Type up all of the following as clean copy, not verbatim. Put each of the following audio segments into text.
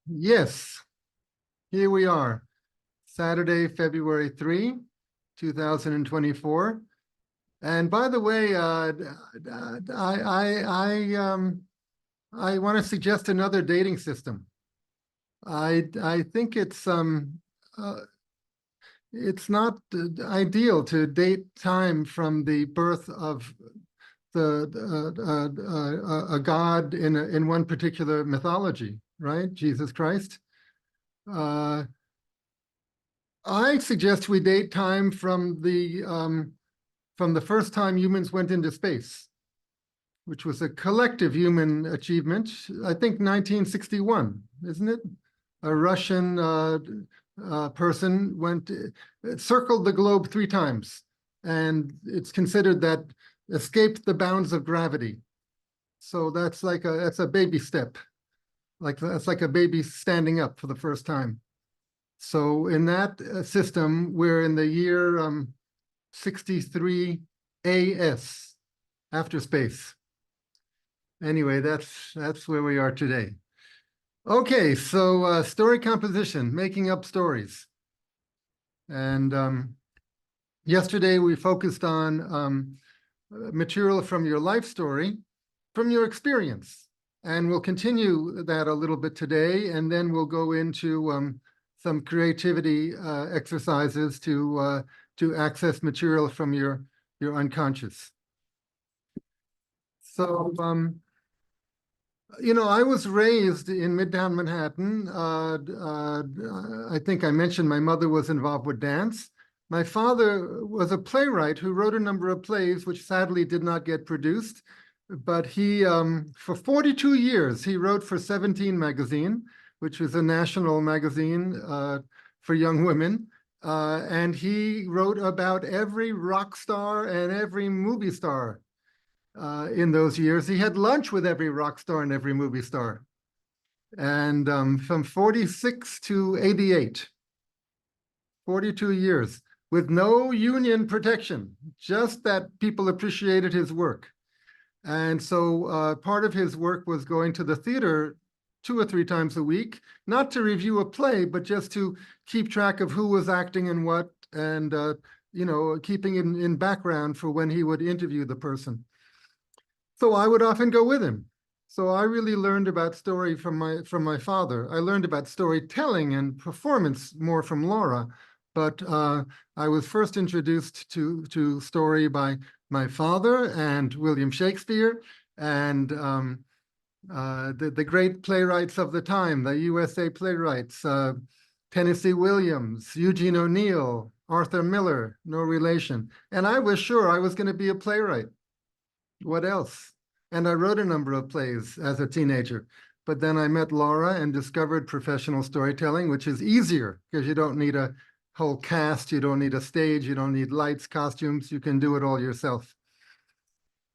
Yes, here we are, Saturday, February 3, 2024. And by the way, I want to suggest another dating system. I think it's not ideal to date time from the birth of a god in one particular mythology, right? Jesus Christ. Uh, I suggest we date time from the first time humans went into space, which was a collective human achievement. I think 1961, isn't it? A Russian person circled the globe 3 times, and it's considered that escaped the bounds of gravity. So that's a baby step. That's like a baby standing up for the first time. So in that system, we're in the year 63 AS, after space. Anyway, that's where we are today. Okay, so story composition, making up stories. And yesterday we focused on material from your life story, from your experience. And we'll continue that a little bit today, and then we'll go into some creativity exercises to access material from your unconscious. So, I was raised in Midtown Manhattan. I think I mentioned my mother was involved with dance. My father was a playwright who wrote a number of plays, which sadly did not get produced. But he, for 42 years, he wrote for 17 magazine, which was a national magazine for young women. And he wrote about every rock star and every movie star in those years. He had lunch with every rock star and every movie star. And from 46 to 88, 42 years, with no union protection, just that people appreciated his work. And so part of his work was going to the theater 2 or 3 times a week, not to review a play, but just to keep track of who was acting and what, and keeping it in background for when he would interview the person. So I would often go with him. So I really learned about story from my father. I learned about storytelling and performance more from Laura, but I was first introduced to story by my father and William Shakespeare and the great playwrights of the time, the USA playwrights, Tennessee Williams, Eugene O'Neill, Arthur Miller, no relation. And I was sure I was going to be a playwright. What else? And I wrote a number of plays as a teenager. But then I met Laura and discovered professional storytelling, which is easier because you don't need a whole cast, you don't need a stage, you don't need lights, costumes, you can do it all yourself.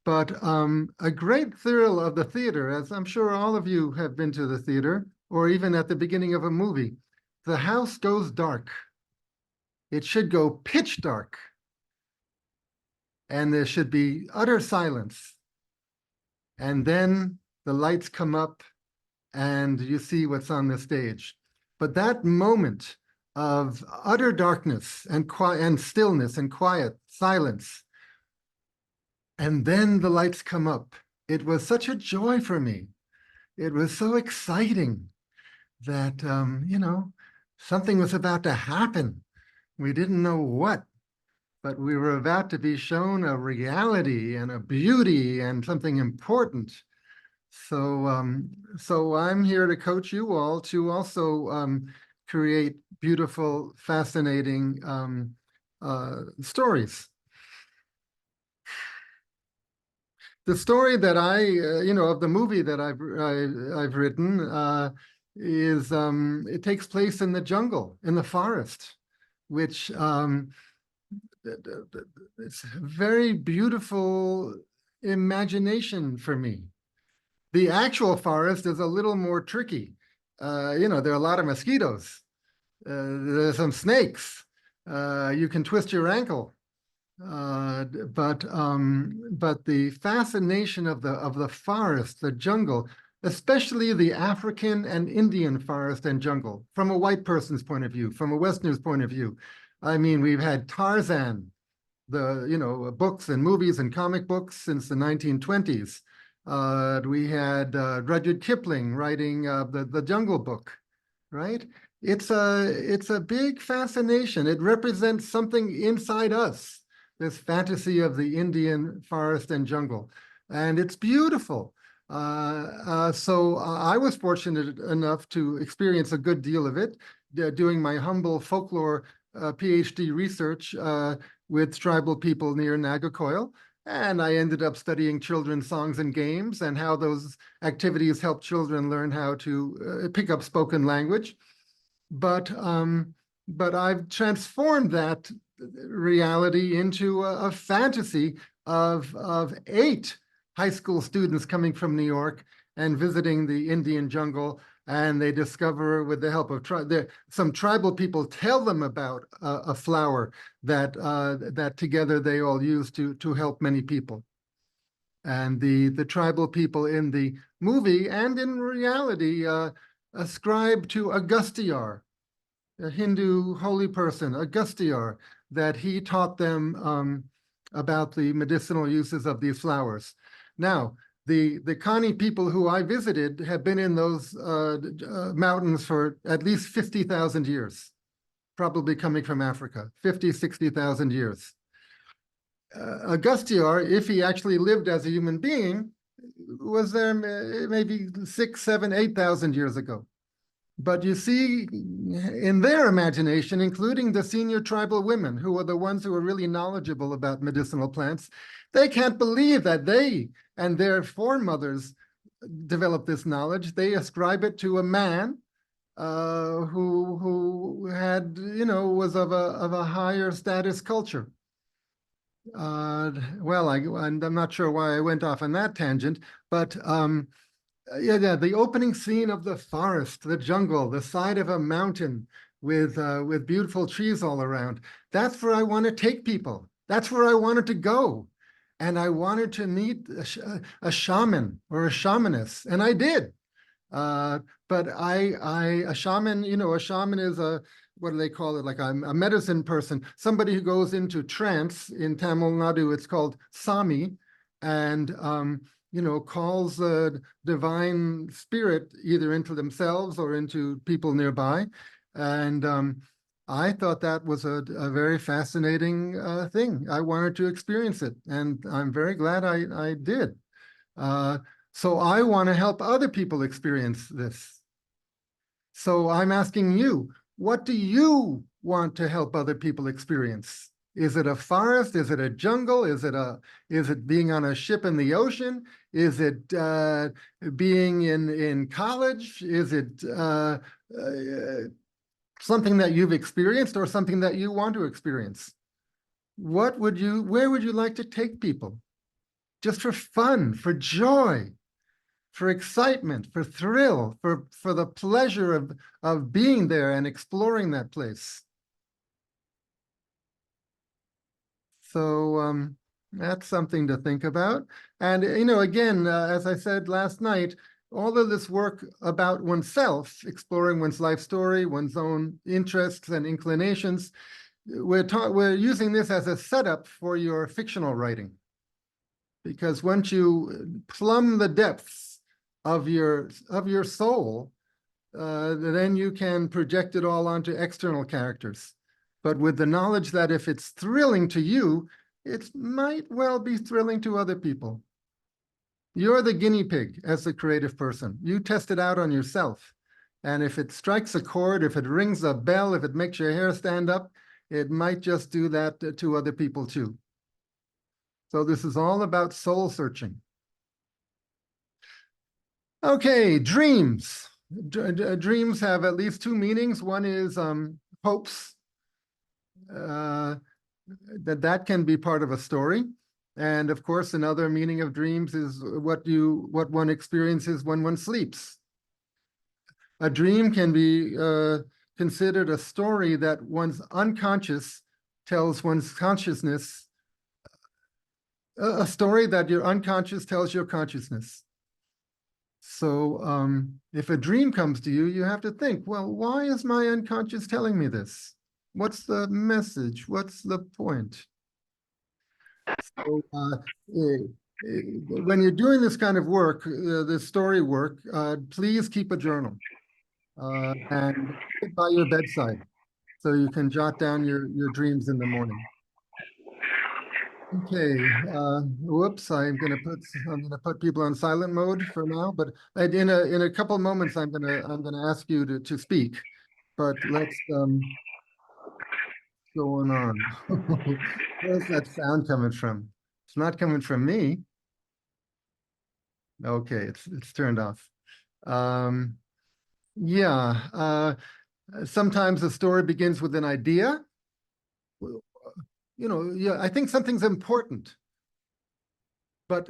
But a great thrill of the theater, as I'm sure all of you have been to the theater, or even at the beginning of a movie, the house goes dark. It should go pitch dark. And there should be utter silence. And then the lights come up and you see what's on the stage. But that moment of utter darkness and quiet and stillness and quiet silence, and then the lights come up, it was such a joy for me. It was so exciting that, something was about to happen. We didn't know what, but we were about to be shown a reality and a beauty and something important. So, so I'm here to coach you all to also create beautiful, fascinating stories. The story that of the movie that I've written is it takes place in the jungle, in the forest, which it's a very beautiful imagination for me. The actual forest is a little more tricky. There are a lot of mosquitoes. There's some snakes. You can twist your ankle. But the fascination of the forest, the jungle, especially the African and Indian forest and jungle, from a white person's point of view, from a Westerner's point of view. I mean, we've had Tarzan, the books and movies and comic books since the 1920s. We had Rudyard Kipling writing the Jungle Book, right? It's a big fascination. It represents something inside us, this fantasy of the Indian forest and jungle, and it's beautiful. So I was fortunate enough to experience a good deal of it, doing my humble folklore PhD research with tribal people near Nagokoil. And I ended up studying children's songs and games and how those activities help children learn how to pick up spoken language. But I've transformed that reality into a fantasy of 8 high school students coming from New York and visiting the Indian jungle, and they discover, with the help of some tribal people, tell them about a flower that together they all use to help many people. And the tribal people in the movie and in reality ascribe to Agasthyar, a Hindu holy person, Agasthyar, that he taught them about the medicinal uses of these flowers. Now, the Kani people who I visited have been in those mountains for at least 50,000 years, probably coming from Africa, 50, 60,000 years. Agasthyar, if he actually lived as a human being, was there maybe 6, 7, 8,000 years ago. But you see, in their imagination, including the senior tribal women, who are the ones who are really knowledgeable about medicinal plants, they can't believe that they and their foremothers developed this knowledge. They ascribe it to a man who had, was of a higher status culture. Well, I'm not sure why I went off on that tangent, but yeah, the opening scene of the forest, the jungle, the side of a mountain with beautiful trees all around. That's where I want to take people. That's where I wanted to go. And I wanted to meet a shaman or a shamaness, and I did. But a shaman, a shaman is what do they call it? Like a medicine person, somebody who goes into trance. In Tamil Nadu, it's called Sami, and calls the divine spirit either into themselves or into people nearby. And I thought that was a very fascinating thing. I wanted to experience it, and I'm very glad I did. So I want to help other people experience this. So I'm asking you, what do you want to help other people experience? Is it a forest? Is it a jungle? Is it being on a ship in the ocean? Is it being in college? Is it something that you've experienced or something that you want to experience? Where would you like to take people? Just for fun, for joy, for excitement, for thrill, for the pleasure of being there and exploring that place. So that's something to think about. And, again, as I said last night, all of this work about oneself, exploring one's life story, one's own interests and inclinations, we're using this as a setup for your fictional writing. Because once you plumb the depths of your soul, then you can project it all onto external characters. But with the knowledge that if it's thrilling to you, it might well be thrilling to other people. You're the guinea pig as the creative person. You test it out on yourself. And if it strikes a chord, if it rings a bell, if it makes your hair stand up, it might just do that to other people too. So this is all about soul searching. Okay, dreams. Dreams have at least 2 meanings. One is hopes. That can be part of a story. And of course, another meaning of dreams is what one experiences when one sleeps. A dream can be considered a story that one's unconscious tells one's consciousness, a story that your unconscious tells your consciousness. So if a dream comes to you, you have to think, well, why is my unconscious telling me this? What's the message? What's the point? So when you're doing this kind of work, this story work, please keep a journal and keep it by your bedside so you can jot down your dreams in the morning. Okay, whoops, I'm gonna put people on silent mode for now, but in a couple of moments I'm gonna ask you to speak. But let's going on. Where's that sound coming from? It's not coming from me. Okay, it's turned off. Yeah, sometimes the story begins with an idea. You know, yeah, I think something's important, but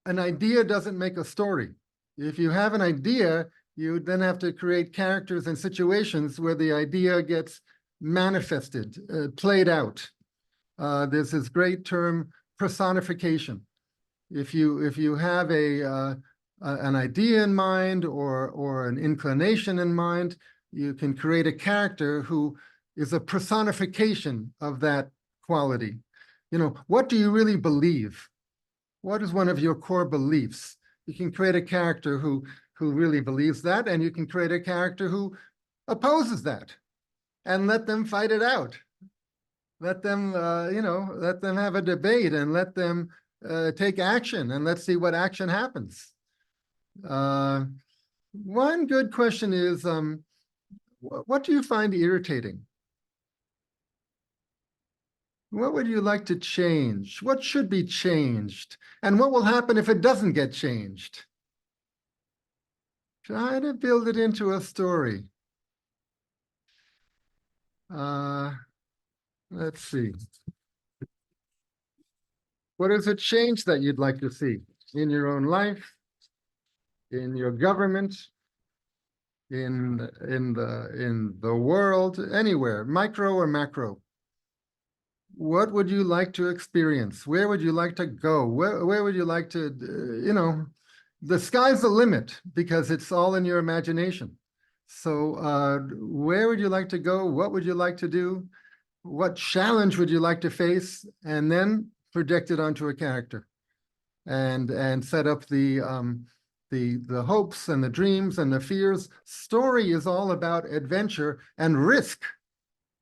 an idea doesn't make a story. If you have an idea, you then have to create characters and situations where the idea gets manifested, played out. There's this great term, personification. If you have an idea in mind or an inclination in mind, you can create a character who is a personification of that quality. You know, what do you really believe? What is one of your core beliefs? You can create a character who really believes that, and you can create a character who opposes that, and let them fight it out. Let them, let them have a debate, and let them take action, and let's see what action happens. One good question is, what do you find irritating? What would you like to change? What should be changed? And what will happen if it doesn't get changed? Try to build it into a story. Let's see. What is a change that you'd like to see in your own life, in your government, in the world, anywhere, micro or macro? What would you like to experience? Where would you like to go? Where would you like to, the sky's the limit because it's all in your imagination. So where would you like to go? What would you like to do? What challenge would you like to face? And then project it onto a character and set up the hopes and the dreams and the fears. Story is all about adventure and risk.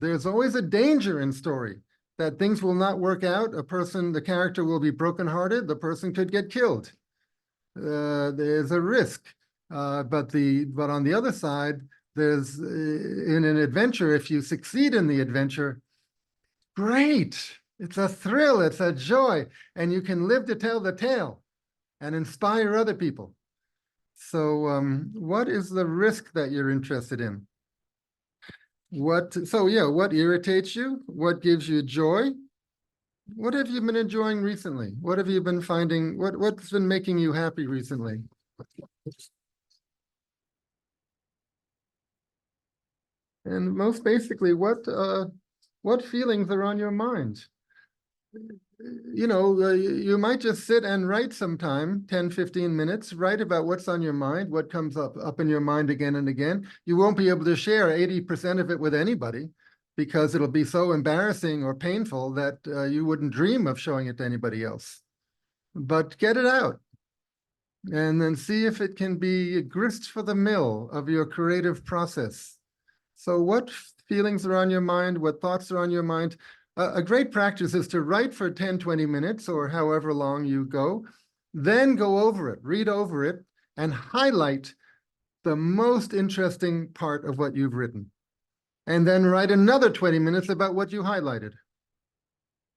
There's always a danger in story that things will not work out. The character will be brokenhearted. The person could get killed. There's a risk. But on the other side, there's in an adventure, if you succeed in the adventure, great. It's a thrill, it's a joy, and you can live to tell the tale and inspire other people. So what is the risk that you're interested in? What irritates you? What gives you joy? What have you been enjoying recently? What have you been finding? What's been making you happy recently? And most basically, what feelings are on your mind? You might just sit and write sometime, 10, 15 minutes, write about what's on your mind, what comes up in your mind again and again. You won't be able to share 80% of it with anybody because it'll be so embarrassing or painful that you wouldn't dream of showing it to anybody else. But get it out and then see if it can be grist for the mill of your creative process. So what feelings are on your mind? What thoughts are on your mind? A great practice is to write for 10, 20 minutes or however long you go, then go over it, read over it, and highlight the most interesting part of what you've written. And then write another 20 minutes about what you highlighted.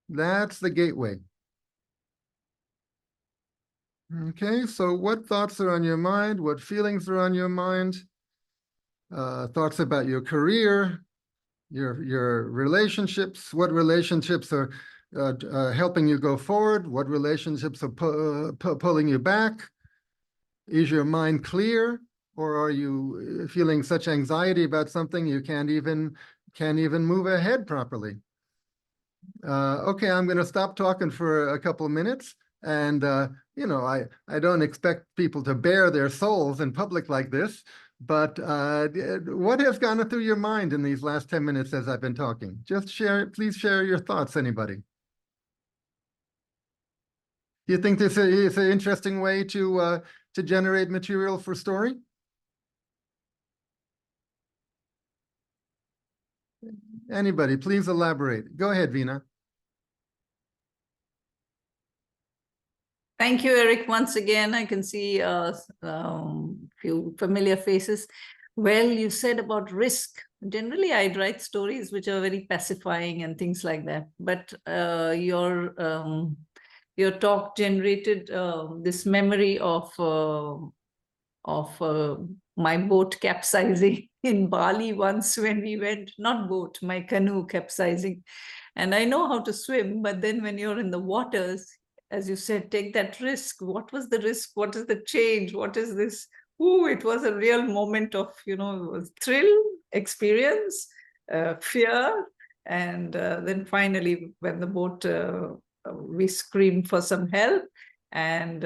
That's the gateway. Okay, so what thoughts are on your mind? What feelings are on your mind? Thoughts about your career, your relationships, what relationships are helping you go forward, what relationships are pulling you back. Is your mind clear, or are you feeling such anxiety about something you can't even move ahead properly? Okay, I'm going to stop talking for a couple of minutes. And, I don't expect people to bare their souls in public like this, but what has gone through your mind in these last 10 minutes as I've been talking? Just please share your thoughts, anybody. Do you think this is an interesting way to generate material for story? Anybody, please elaborate. Go ahead, Veena. Thank you, Eric. Once again, I can see a few familiar faces. Well, you said about risk. Generally, I write stories which are very pacifying and things like that. But your talk generated this memory of my boat capsizing in Bali once when we went, not boat, my canoe capsizing. And I know how to swim, but then when you're in the waters, as you said, take that risk. What was the risk? What is the change? What is this? Ooh, it was a real moment of, thrill, experience, fear. And then finally, when the boat, we screamed for some help, and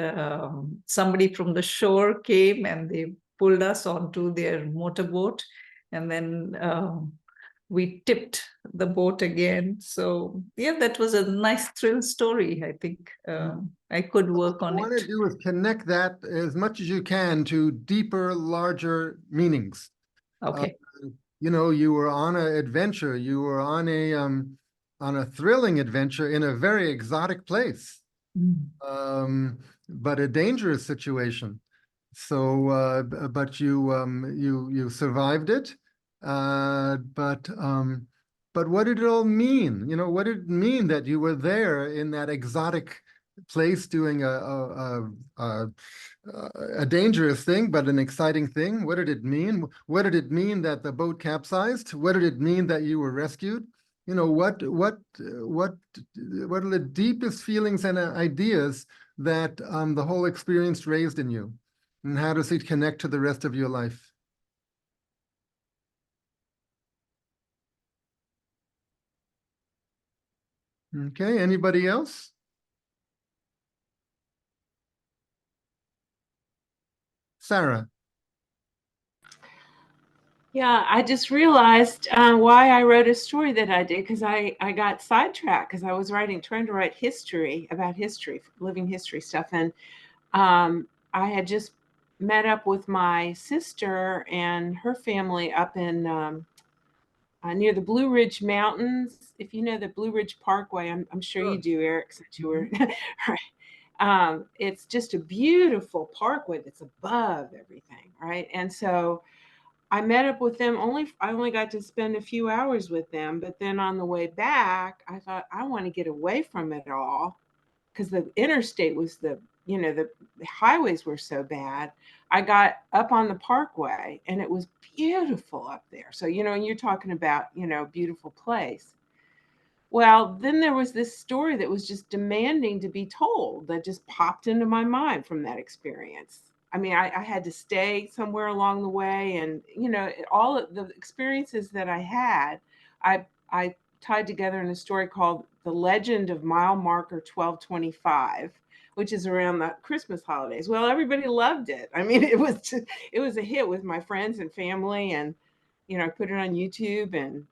somebody from the shore came and they pulled us onto their motorboat, and then we tipped the boat again. So yeah, that was a nice thrill story. I think I could work on it. What I want to do is connect that as much as you can to deeper, larger meanings. Okay. You were on an adventure. You were on a thrilling adventure in a very exotic place. But a dangerous situation. So, but you survived it. But what did it all mean? What did it mean that you were there in that exotic place doing a dangerous thing, but an exciting thing? What did it mean? What did it mean that the boat capsized? What did it mean that you were rescued? What are the deepest feelings and ideas that the whole experience raised in you? And how does it connect to the rest of your life? Okay, anybody else? Sarah. Yeah, I just realized why I wrote a story that I did, because I got sidetracked because I was trying to write history, living history stuff. And I had just met up with my sister and her family up in near the Blue Ridge Mountains. If you know the Blue Ridge Parkway, I'm sure you do, Eric, since you were right. It's just a beautiful parkway that's above everything, right? And so I met up with them. I only got to spend a few hours with them, but then on the way back, I thought I want to get away from it all, because the interstate was the highways were so bad. I got up on the parkway and it was beautiful up there. So, and you're talking about, beautiful place. Well, then there was this story that was just demanding to be told, that just popped into my mind from that experience. I mean, I had to stay somewhere along the way, and all of the experiences that I had, I tied together in a story called "The Legend of Mile Marker 1225," which is around the Christmas holidays. Well, everybody loved it. I mean, it was a hit with my friends and family, and I put it on YouTube, and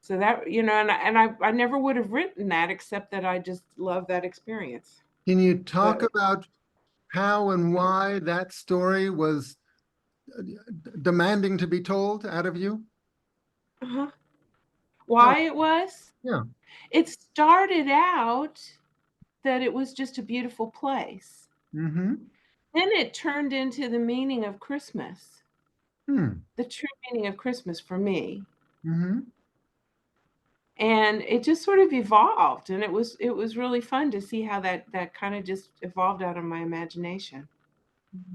so that, and I never would have written that, except that I just love that experience. Can you talk about how and why that story was demanding to be told out of you? Why it was? Yeah. It started out that it was just a beautiful place. Mm-hmm. Then it turned into the meaning of Christmas. The true meaning of Christmas for me. Mm-hmm. And it just sort of evolved, and it was really fun to see how that kind of just evolved out of my imagination.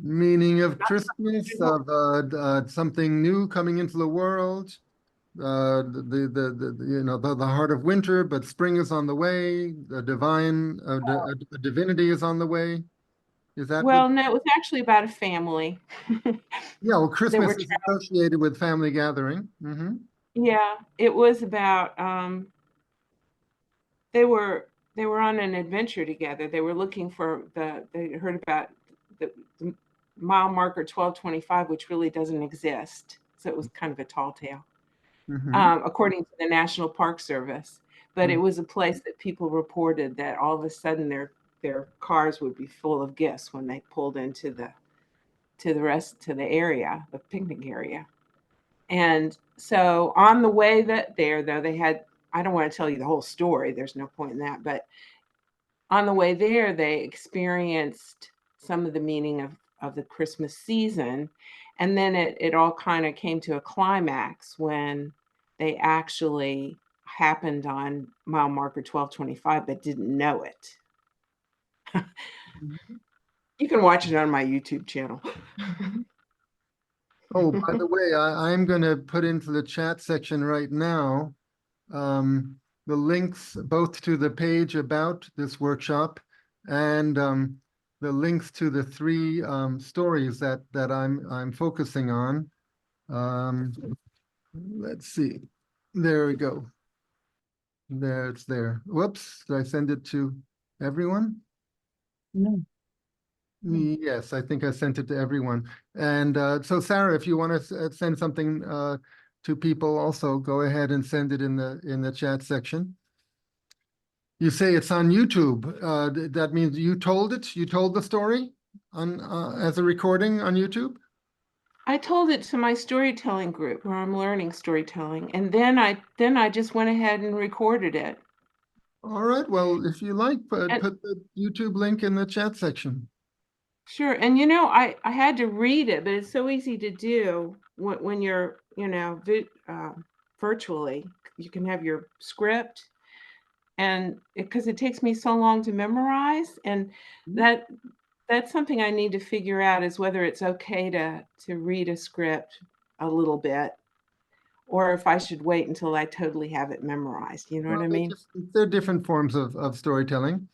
Meaning of Christmas, of something new coming into the world, the heart of winter, but spring is on the way. The divine, a divinity is on the way. Is that? Well, no, it was actually about a family. Yeah, well, Christmas is associated with family gathering. Mm-hmm. Yeah, it was about they were they were on an adventure together. They were looking for they heard about the mile marker 1225, which really doesn't exist. So it was kind of a tall tale, according to the National Park Service. But it was a place that people reported that all of a sudden their cars would be full of gifts when they pulled into the area, the picnic area. And so on the way there, though, they had, I don't want to tell you the whole story, there's no point in that, but on the way there, they experienced some of the meaning of the Christmas season. And then it all kind of came to a climax when they actually happened on mile marker 1225, but didn't know it. You can watch it on my YouTube channel. Oh, by the way, I'm going to put into the chat section right now the links both to the page about this workshop and the links to the 3 stories that I'm focusing on. Let's see. There we go. There, it's there. Whoops, did I send it to everyone? No. Yes, I think I sent it to everyone. And so Sarah, if you want to send something to people also, go ahead and send it in the chat section. You say it's on YouTube. That means you told it? You told the story on as a recording on YouTube? I told it to my storytelling group where I'm learning storytelling, and then I just went ahead and recorded it. All right. Well, if you like, put the YouTube link in the chat section. Sure. And I had to read it, but it's so easy to do when you're virtually. You can have your script, and because it takes me so long to memorize, and that's something I need to figure out, is whether it's okay to read a script a little bit, or if I should wait until I totally have it memorized. You know what I mean? They're different forms of storytelling.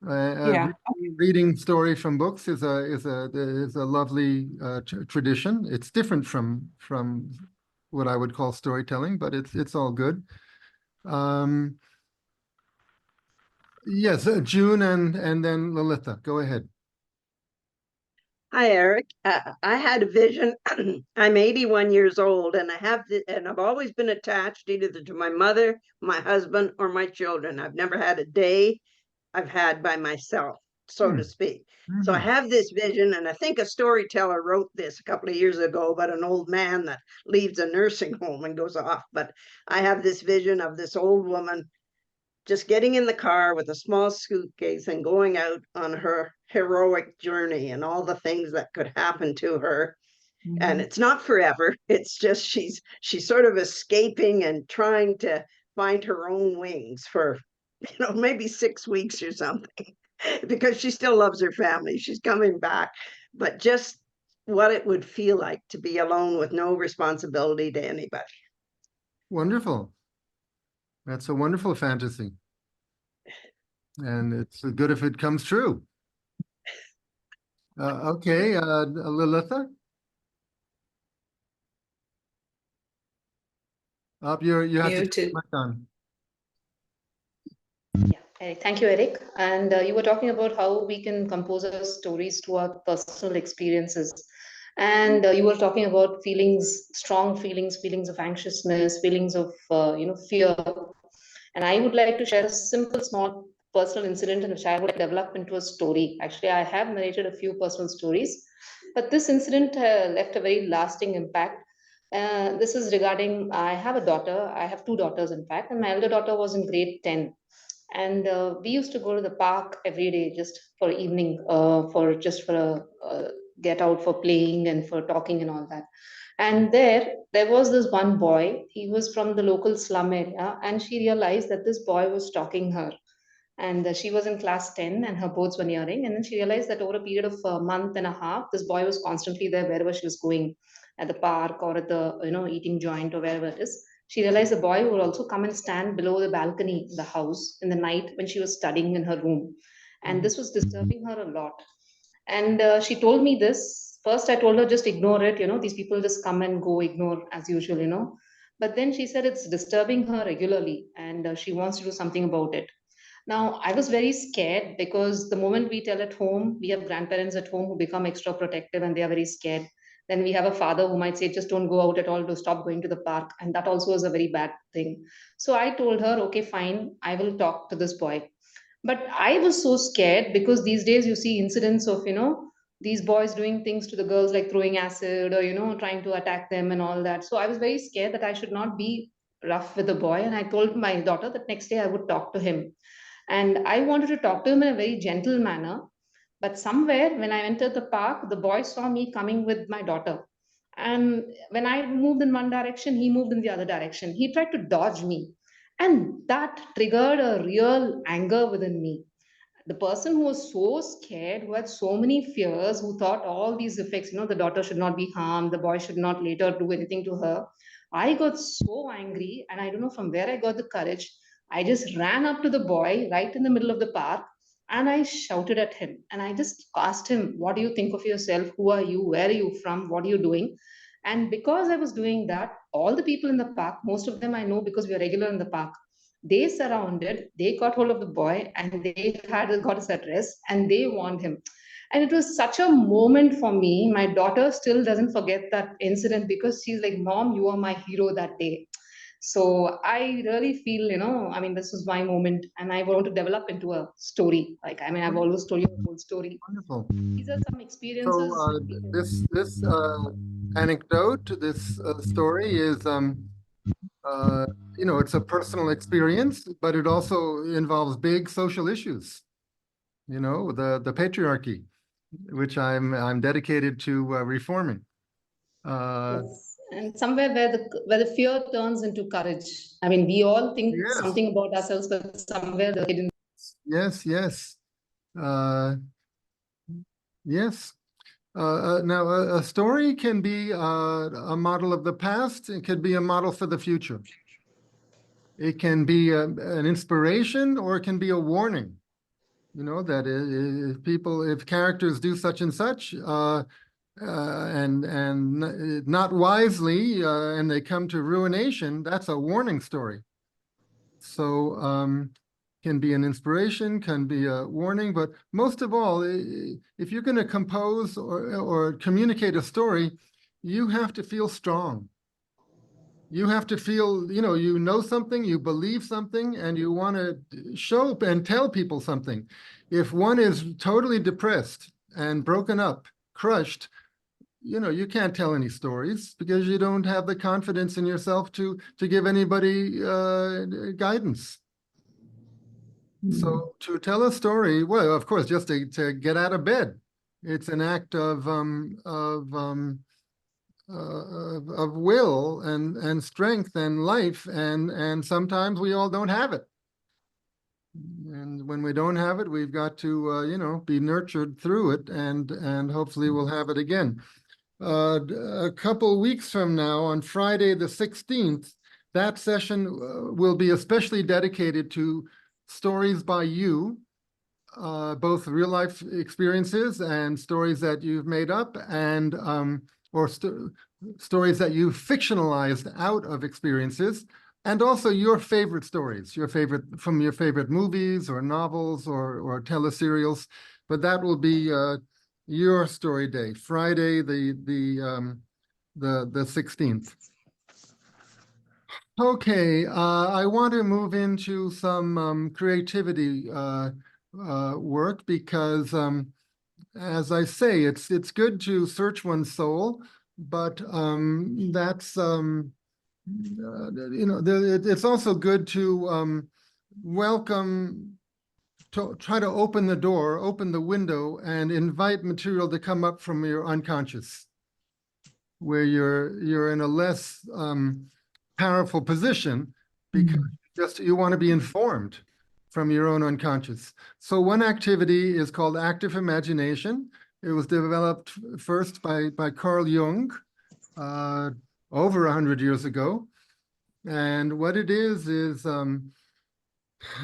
Yeah. Reading stories from books is a lovely tradition. It's different from what I would call storytelling, but it's all good. Yes, June and then Lalitha, go ahead. Hi, Eric. I had a vision. I'm 81 years old, and I've always been attached either to my mother, my husband, or my children. I've never had a day I've had by myself, so to speak. So I have this vision, and I think a storyteller wrote this a couple of years ago about an old man that leaves a nursing home and goes off. But I have this vision of this old woman just getting in the car with a small suitcase and going out on her heroic journey and all the things that could happen to her. And it's not forever. It's just she's sort of escaping and trying to find her own wings for maybe 6 weeks or something, because she still loves her family. She's coming back, but just what it would feel like to be alone with no responsibility to anybody. Wonderful. That's a wonderful fantasy. And it's good if it comes true. Okay, Lalitha? You have to turn mic on. Yeah, thank you, Eric. And you were talking about how we can compose our stories to our personal experiences. And you were talking about feelings, strong feelings, feelings of anxiousness, feelings of fear. And I would like to share a simple, small personal incident which I would develop into a story. Actually, I have narrated a few personal stories, but this incident left a very lasting impact. This is regarding, I have a daughter. I have 2 daughters, in fact, and my elder daughter was in grade 10. And we used to go to the park every day just for evening, for a get out for playing and for talking and all that. And there was this one boy. He was from the local slum area, and she realized that this boy was stalking her. And she was in class 10 and her boards were nearing. And then she realized that over a period of a month and a half, this boy was constantly there wherever she was going, at the park or at the eating joint or wherever it is. She realized the boy would also come and stand below the balcony of the house in the night when she was studying in her room. And this was disturbing her a lot. And she told me this. First, I told her, just ignore it. These people just come and go, ignore as usual. But then she said it's disturbing her regularly and she wants to do something about it. Now, I was very scared because the moment we tell at home, we have grandparents at home who become extra protective and they are very scared. Then we have a father who might say, just don't go out at all, to stop going to the park. And that also is a very bad thing. So I told her, okay, fine, I will talk to this boy. But I was so scared because these days you see incidents of, these boys doing things to the girls like throwing acid or, trying to attack them and all that. So I was very scared that I should not be rough with the boy. And I told my daughter that next day I would talk to him. And I wanted to talk to him in a very gentle manner. But somewhere when I entered the park, the boy saw me coming with my daughter. And when I moved in one direction, he moved in the other direction. He tried to dodge me. And that triggered a real anger within me. The person who was so scared, who had so many fears, who thought all these effects, the daughter should not be harmed, the boy should not later do anything to her. I got so angry, and I don't know from where I got the courage. I just ran up to the boy right in the middle of the park and I shouted at him. And I just asked him, what do you think of yourself? Who are you? Where are you from? What are you doing? And because I was doing that, all the people in the park, most of them I know because we are regular in the park, they surrounded, they got hold of the boy and they had got his address and they warned him. And it was such a moment for me. My daughter still doesn't forget that incident because she's like, Mom, you are my hero that day. So I really feel, this was my moment and I want to develop into a story. I've always told you a whole story. Wonderful. These are some So experiences. this anecdote, this story is it's a personal experience, but it also involves big social issues. The patriarchy, which I'm dedicated to reforming. Yes. And somewhere where the fear turns into courage. We all think Yes. something about ourselves, but somewhere the hidden. Yes, yes. Yes. Now, a story can be a model of the past. It could be a model for the future. It can be an inspiration, or it can be a warning. That if characters do such and such, and not wisely, and they come to ruination, that's a warning story. So can be an inspiration, can be a warning, but most of all, if you're going to compose or communicate a story, you have to feel strong. You have to feel, you know something, you believe something, and you want to show and tell people something. If one is totally depressed and broken up, crushed, you can't tell any stories because you don't have the confidence in yourself to give anybody guidance. So to tell a story, well, of course, just to get out of bed, it's an act of will and strength and life, and sometimes we all don't have it. And when we don't have it, we've got to be nurtured through it, and hopefully we'll have it again. A couple weeks from now, on Friday the 16th, that session will be especially dedicated to stories by you, both real life experiences and stories that you've made up, and stories that you've fictionalized out of experiences, and also your favorite stories, from your favorite movies or novels or teleserials. But that will be your story day, Friday the 16th. Okay, I want to move into some creativity work because, as I say, it's good to search one's soul, but that's it's also good to welcome, to try to open the door, open the window, and invite material to come up from your unconscious, where you're in a less powerful position because you want to be informed from your own unconscious. So one activity is called active imagination. It was developed first by Carl Jung over 100 years ago. And what it is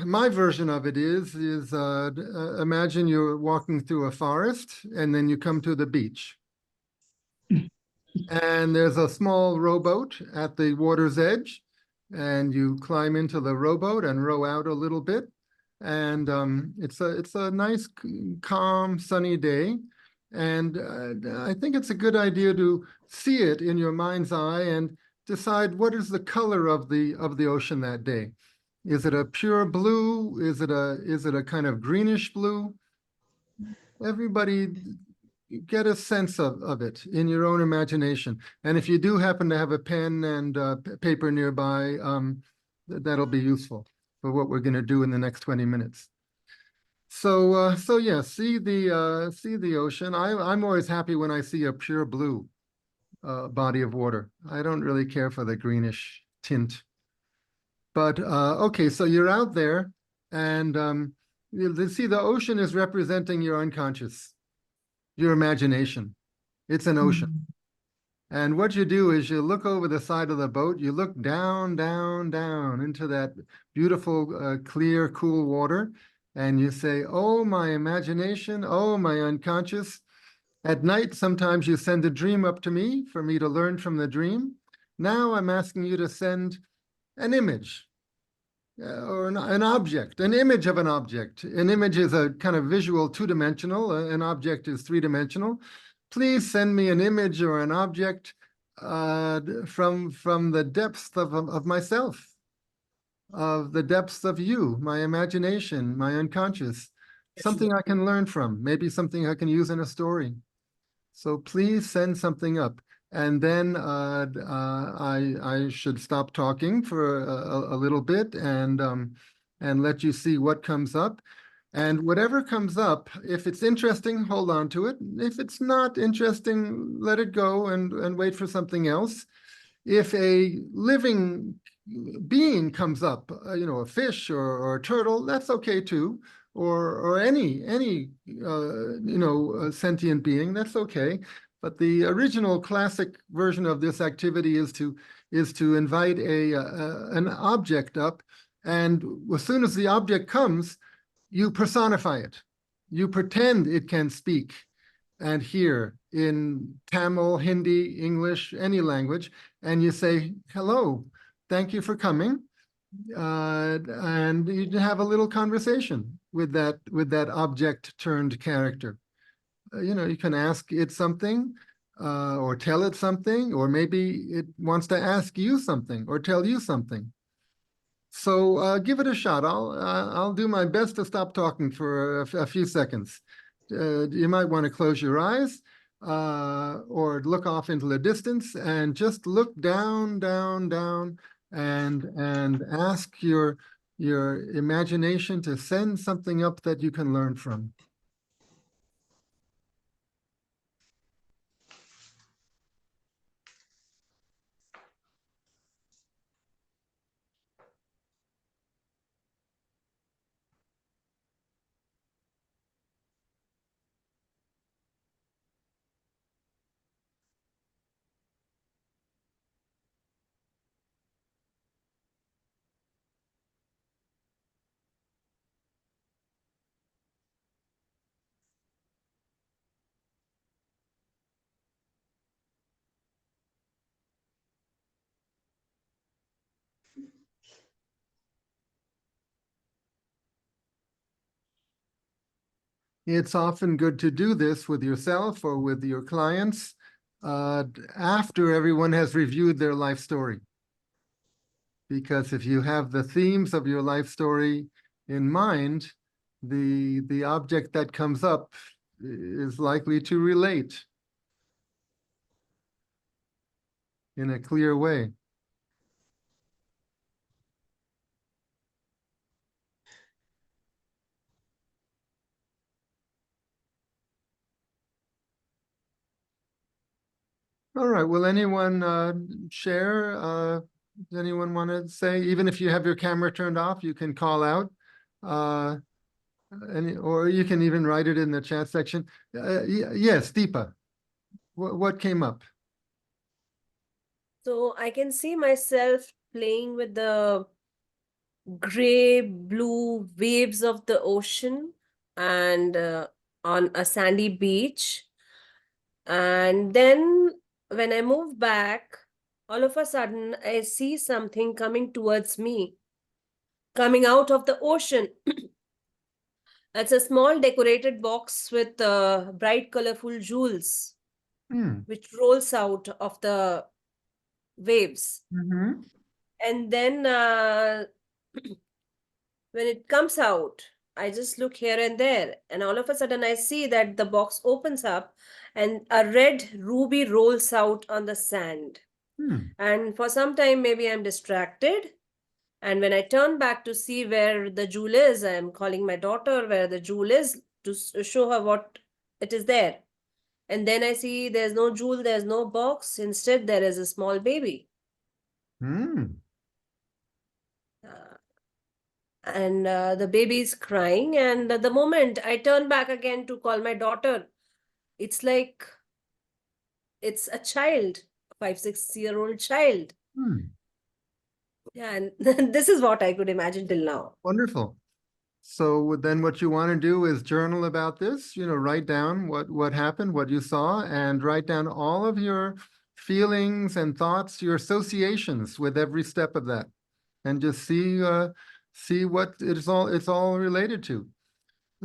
my version of it is imagine you're walking through a forest and then you come to the beach. And there's a small rowboat at the water's edge, and you climb into the rowboat and row out a little bit. And it's a nice, calm, sunny day. And I think it's a good idea to see it in your mind's eye and decide what is the color of the ocean that day. Is it a pure blue? Is it a kind of greenish blue? Everybody get a sense of it in your own imagination. And if you do happen to have a pen and paper nearby, that'll be useful for what we're going to do in the next 20 minutes. So yeah, see the ocean. I'm always happy when I see a pure blue body of water. I don't really care for the greenish tint. But okay, so you're out there, and you see the ocean is representing your unconscious, your imagination. It's an ocean. And what you do is you look over the side of the boat, you look down, down, down into that beautiful, clear, cool water, and you say, oh, my imagination, oh, my unconscious. At night, sometimes you send a dream up to me for me to learn from the dream. Now I'm asking you to send an image or an object, an image of an object. An image is a kind of visual two-dimensional, an object is three-dimensional. Please send me an image or an object from the depths of myself, of the depths of you, my imagination, my unconscious, something I can learn from, maybe something I can use in a story. So please send something up. And then I should stop talking for a little bit and let you see what comes up. And whatever comes up, if it's interesting, hold on to it. If it's not interesting, let it go and wait for something else. If a living being comes up, a fish or a turtle, that's okay too. Or any sentient being, that's okay. But the original classic version of this activity is to invite an object up, and as soon as the object comes, you personify it. You pretend it can speak and hear in Tamil, Hindi, English, any language, and you say, hello, thank you for coming. And you have a little conversation with that object turned character. You can ask it something, or tell it something, or maybe it wants to ask you something or tell you something. So give it a shot. I'll do my best to stop talking for a few seconds. You might want to close your eyes or look off into the distance and just look down, down, down, and ask your imagination to send something up that you can learn from. It's often good to do this with yourself or with your clients after everyone has reviewed their life story. Because if you have the themes of your life story in mind, the object that comes up is likely to relate in a clear way. All right, will anyone share? Does anyone want to say, even if you have your camera turned off, you can call out, or you can even write it in the chat section. Yes, Deepa, what came up? So I can see myself playing with the gray blue waves of the ocean and on a sandy beach. And then when I move back, all of a sudden I see something coming towards me, coming out of the ocean. It's a small decorated box with bright colorful jewels, Hmm. which rolls out of the waves. Mm-hmm. And then when it comes out, I just look here and there, and all of a sudden I see that the box opens up and a red ruby rolls out on the sand. Hmm. And for some time, maybe I'm distracted. And when I turn back to see where the jewel is, I'm calling my daughter where the jewel is to show her what it is there. And then I see there's no jewel, there's no box. Instead, there is a small baby. Hmm. Uh, and the baby is crying. And the moment I turn back again to call my daughter, it's like it's a child, a 5, 6 year old child. Hmm. Yeah, and this is what I could imagine till now. Wonderful. So then what you want to do is journal about this, write down what happened, what you saw, and write down all of your feelings and thoughts, your associations with every step of that, and just see what it's all related to.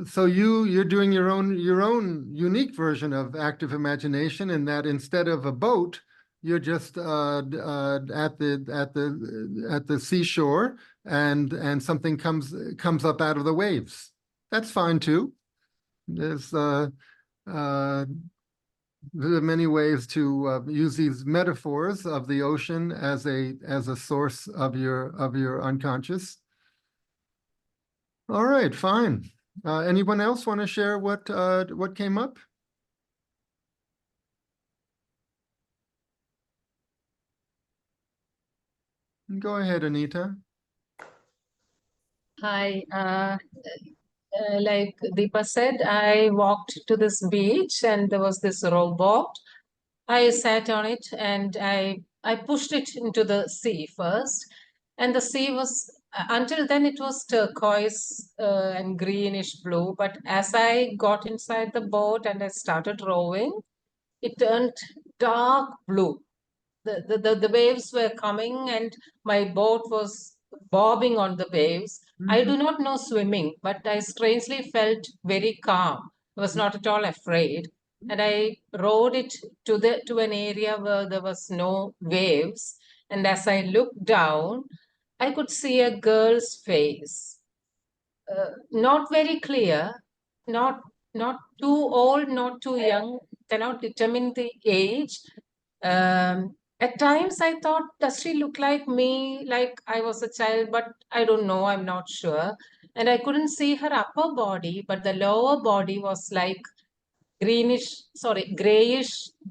So you're doing your own unique version of active imagination, in that instead of a boat, you're just at the seashore, and something comes up out of the waves. That's fine too. There's there are many ways to use these metaphors of the ocean as a source of your unconscious. All right, fine. Anyone else want to share what came up? Go ahead, Anita. Hi, like Deepa said, I walked to this beach and there was this rowboat. I sat on it and I pushed it into the sea first. And the sea was, until then it was turquoise and greenish blue. But as I got inside the boat and I started rowing, it turned dark blue. The waves were coming and my boat was bobbing on the waves. I do not know swimming, but I strangely felt very calm. I was not at all afraid. And I rowed it to an area where there was no waves. And as I looked down, I could see a girl's face. Not very clear, not not too old, not too young, cannot determine the age. At times I thought, does she look like me, like I was a child? But I don't know, I'm not sure. And I couldn't see her upper body, but the lower body was like grayish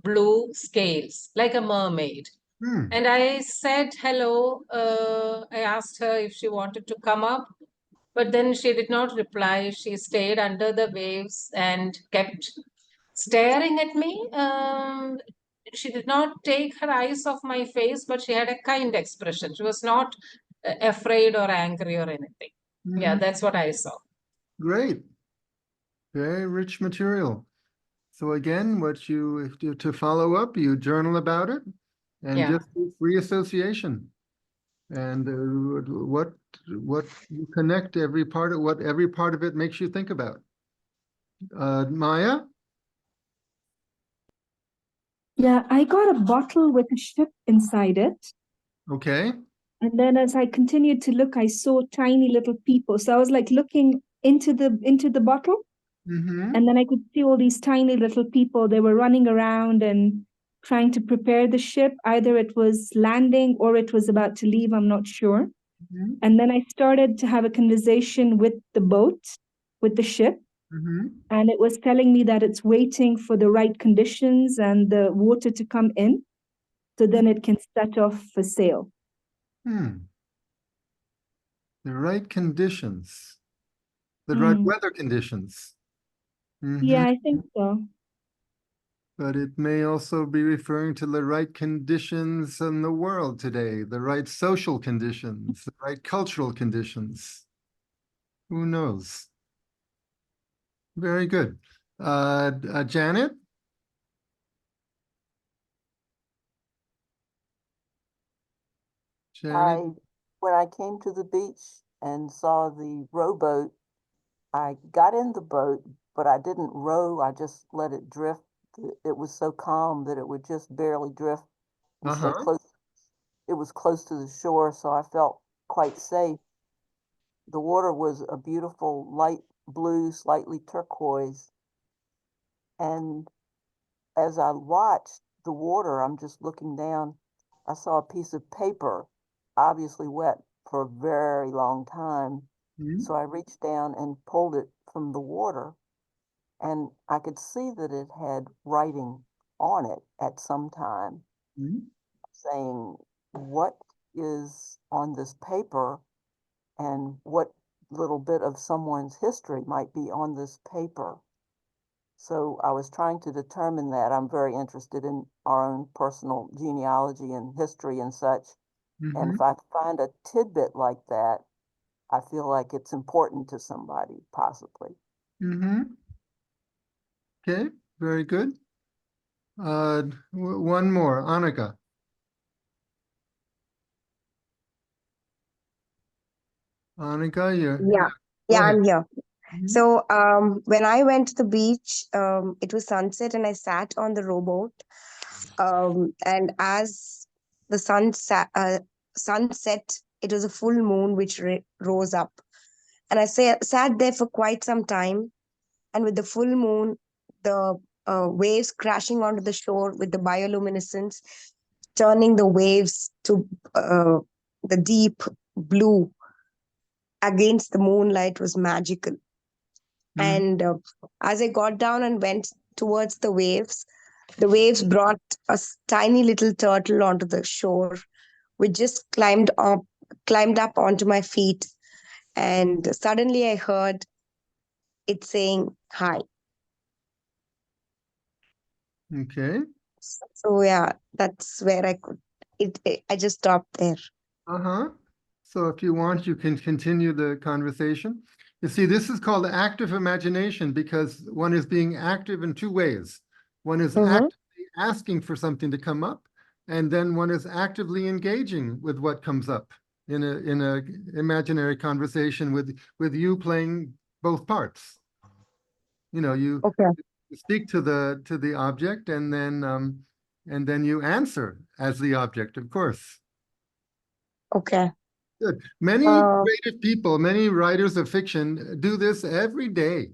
blue scales, like a mermaid. Hmm. And I said hello. I asked her if she wanted to come up, but then she did not reply. She stayed under the waves and kept staring at me. She did not take her eyes off my face, but she had a kind expression. She was not afraid or angry or anything. Yeah, that's what I saw. Great. Very rich material. So again, to follow up, you journal about it, and Yeah. just do free association, and what you connect every part of it makes you think about. Maya? Yeah, I got a bottle with a ship inside it. Okay. And then as I continued to look, I saw tiny little people. So I was like looking into the bottle. Mm-hmm. And then I could see all these tiny little people. They were running around and trying to prepare the ship. Either it was landing or it was about to leave, I'm not sure. Mm-hmm. And then I started to have a conversation with the boat, with the ship. Mm-hmm. And it was telling me that it's waiting for the right conditions and the water to come in. So then it can set off for sail. Hmm. The right conditions, the right weather conditions. Mm-hmm. Yeah, I think so. But it may also be referring to the right conditions in the world today, the right social conditions, the right cultural conditions. Who knows? Very good. Janet? Janet? When I came to the beach and saw the rowboat, I got in the boat, but I didn't row. I just let it drift. It was so calm that it would just barely drift and stay Uh-huh. close. It was close to the shore, so I felt quite safe. The water was a beautiful light blue, slightly turquoise. And as I watched the water, I'm just looking down, I saw a piece of paper, obviously wet for a very long time. Mhm. So I reached down and pulled it from the water, and I could see that it had writing on it at some time Mhm. saying, what is on this paper and what little bit of someone's history might be on this paper. So I was trying to determine that. I'm very interested in our own personal genealogy and history and such. And Mhm. if I find a tidbit like that, I feel like it's important to somebody, possibly. Mhm. Okay, very good. One more, Annika. Annika, Yeah, go yeah, ahead. I'm here. Mhm. So, when I went to the beach, it was sunset and I sat on the rowboat. And as the sun set, it was a full moon which rose up. And sat there for quite some time. And with the full moon, the waves crashing onto the shore with the bioluminescence, turning the waves to the deep blue against the moonlight was magical. Mhm. And as I got down and went towards the waves brought a tiny little turtle onto the shore, which just climbed up onto my feet. And suddenly I heard it saying hi. Okay. So yeah, that's where I just stopped there. Uh-huh. So if you want, you can continue the conversation. You see, this is called active imagination because one is being active in two ways. One is Mm-hmm. actively asking for something to come up, and then one is actively engaging with what comes up in a imaginary conversation with you playing both parts. You know, you Okay. speak to the object and then you answer as the object, of course. Okay. Good. Many Uh, creative people, many writers of fiction do this every day.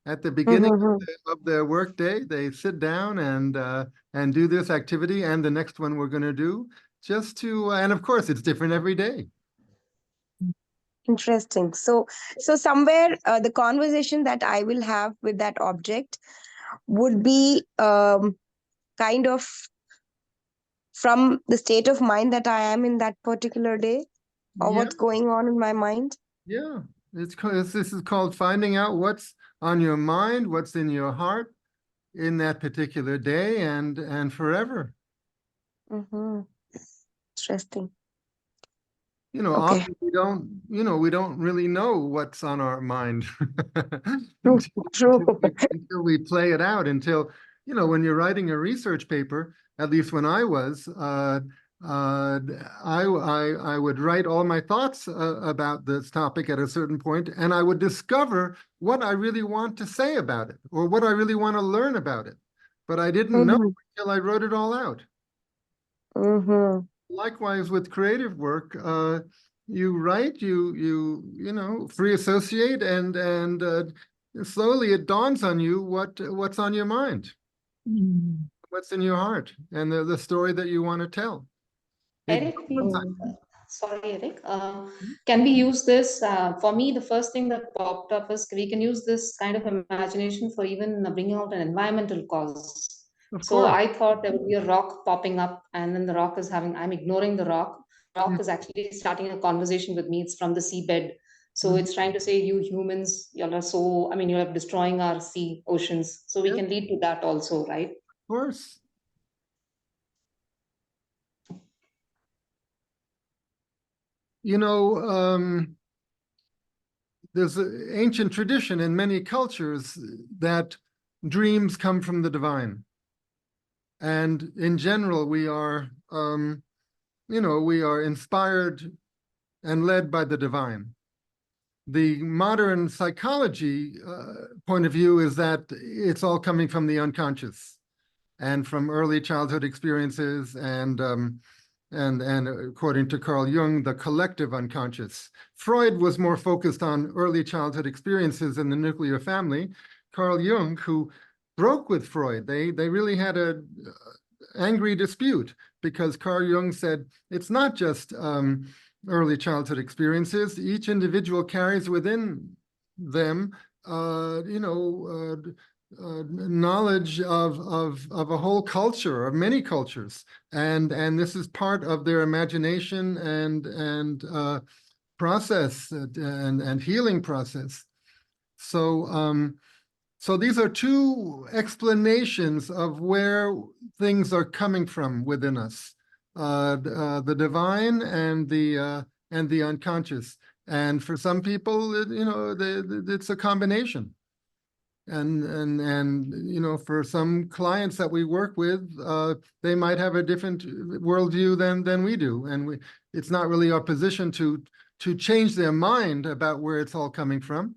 At the beginning mm-hmm. of their workday, they sit down and do this activity and the next one we're going to do just to, and of course, it's different every day. Interesting. So somewhere the conversation that I will have with that object would be kind of from the state of mind that I am in that particular day, or Yeah, what's going on in my mind. yeah. This is called finding out what's on your mind, what's in your heart in that particular day and forever. Mm-hmm. Interesting. You know, Okay. often we don't really know what's on our mind True. True. until we play it out, when you're writing a research paper, at least when I was, I would write all my thoughts about this topic at a certain point, and I would discover what I really want to say about it or what I really want to learn about it. But I didn't know Mm-hmm. until I wrote it all out. Mm-hmm. Likewise with creative work, you write, free associate, and slowly it dawns on you what's on your mind, what's in your heart, and the story that you want to tell. It Eric, Mm-hmm. sorry, Eric. Can we use this? For me, the first thing that popped up is we can use this kind of imagination for even bringing out an environmental cause. Of So course. I thought there would be a rock popping up, and then the rock is I'm ignoring the rock. Rock is actually starting a conversation with me. It's from the seabed. So Mhm. it's trying to say, you humans, y'all are so, you're destroying our sea oceans. So we Yeah, of can lead to that also, right? course. You know, there's an ancient tradition in many cultures that dreams come from the divine. And in general, we are inspired and led by the divine. The modern psychology point of view is that it's all coming from the unconscious and from early childhood experiences and according to Carl Jung, the collective unconscious. Freud was more focused on early childhood experiences in the nuclear family. Carl Jung, who broke with Freud, they really had a angry dispute because Carl Jung said it's not just early childhood experiences. Each individual carries within them, knowledge of a whole culture, of many cultures, and this is part of their imagination and process and healing process. So these are two explanations of where things are coming from within us, the divine and the unconscious. And for some people, it's a combination. And for some clients that we work with, they might have a different worldview than we do, and it's not really our position to change their mind about where it's all coming from,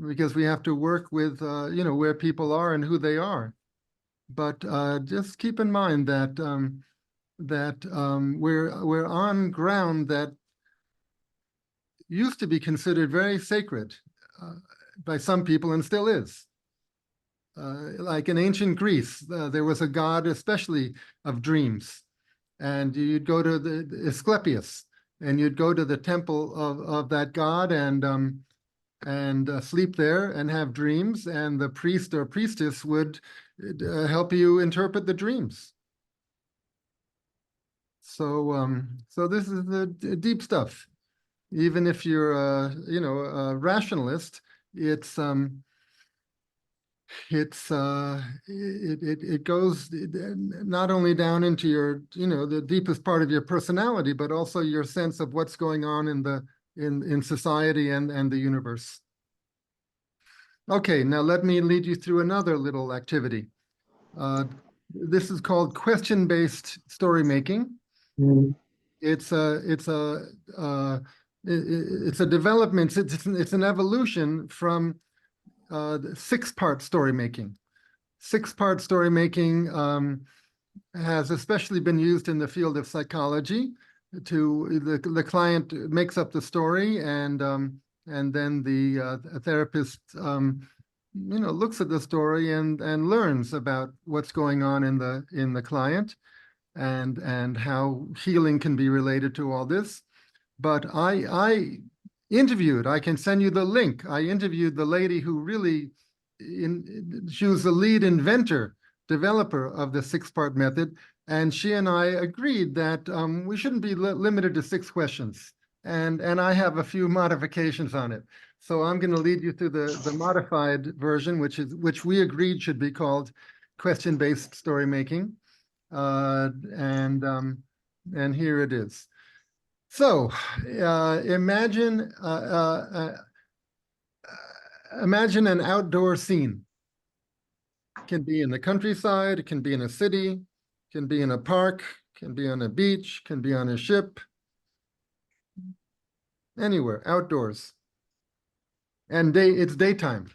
because we have to work with where people are and who they are. But just keep in mind that we're on ground that used to be considered very sacred by some people and still is. Like in ancient Greece, there was a god especially of dreams, and you'd go to the Asclepius, and you'd go to the temple of that god and sleep there and have dreams, and the priest or priestess would help you interpret the dreams. So this is the deep stuff. Even if you're a rationalist, it goes not only down into your the deepest part of your personality, but also your sense of what's going on in society and the universe. Okay, now let me lead you through another little activity. This is called question-based story making. It's a development. It's an evolution from six-part story making. Six-part story making has especially been used in the field of psychology. The client makes up the story, and then the therapist looks at the story and learns about what's going on in the client and how healing can be related to all this. But I interviewed, I can send you the link. I interviewed the lady who really, she was the lead inventor, developer of the six-part method, and she and I agreed that we shouldn't be limited to 6 questions. And I have a few modifications on it. So I'm going to lead you through the modified version, which we agreed should be called question-based story making. And here it is. So imagine an outdoor scene. It can be in the countryside, it can be in a city, it can be in a park, it can be on a beach, it can be on a ship, anywhere, outdoors. And it's daytime.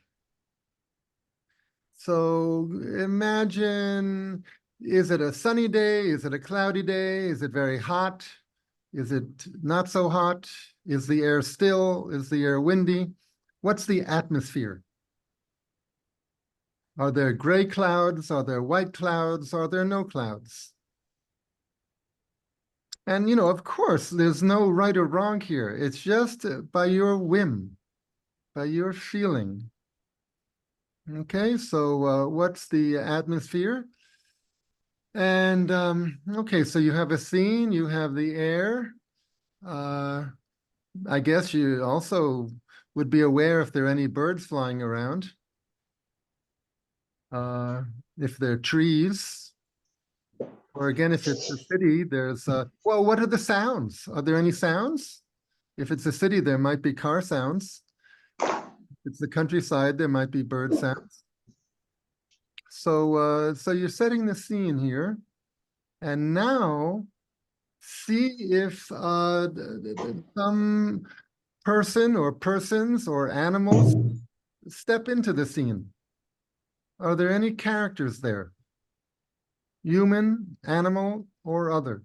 So imagine, is it a sunny day? Is it a cloudy day? Is it very hot? Is it not so hot? Is the air still? Is the air windy? What's the atmosphere? Are there gray clouds? Are there white clouds? Are there no clouds? And, of course, there's no right or wrong here. It's just by your whim, by your feeling. Okay, so what's the atmosphere? And okay, so you have a scene, you have the air. I guess you also would be aware if there are any birds flying around. If there are trees, or again, if it's a city, there's, well, what are the sounds? Are there any sounds? If it's a city, there might be car sounds. If it's the countryside, there might be bird sounds. So you're setting the scene here, and now see if some person or persons or animals step into the scene? Are there any characters there? Human, animal, or other?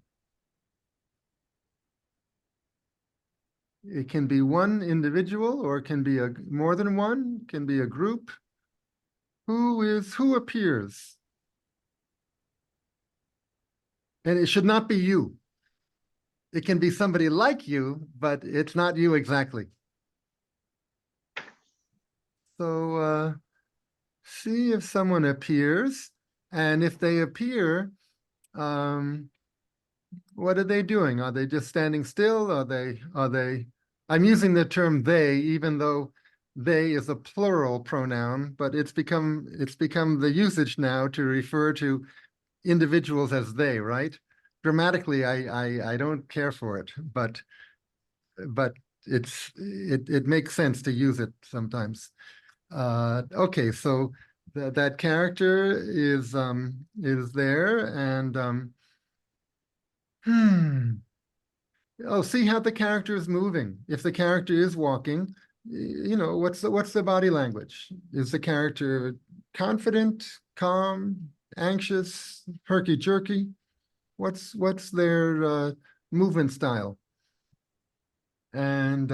It can be one individual, or it can be more than one, can be a group. Who appears? And it should not be you. It can be somebody like you, but it's not you exactly. So see if someone appears, and if they appear, what are they doing? Are they just standing still? Are they, I'm using the term they, even though they is a plural pronoun, but it's become the usage now to refer to individuals as they, right? Grammatically, I don't care for it, but it makes sense to use it sometimes. Okay, so that character is there, and oh, see how the character is moving. If the character is walking, you know, what's the body language? Is the character confident, calm, anxious, herky-jerky? What's their movement style? And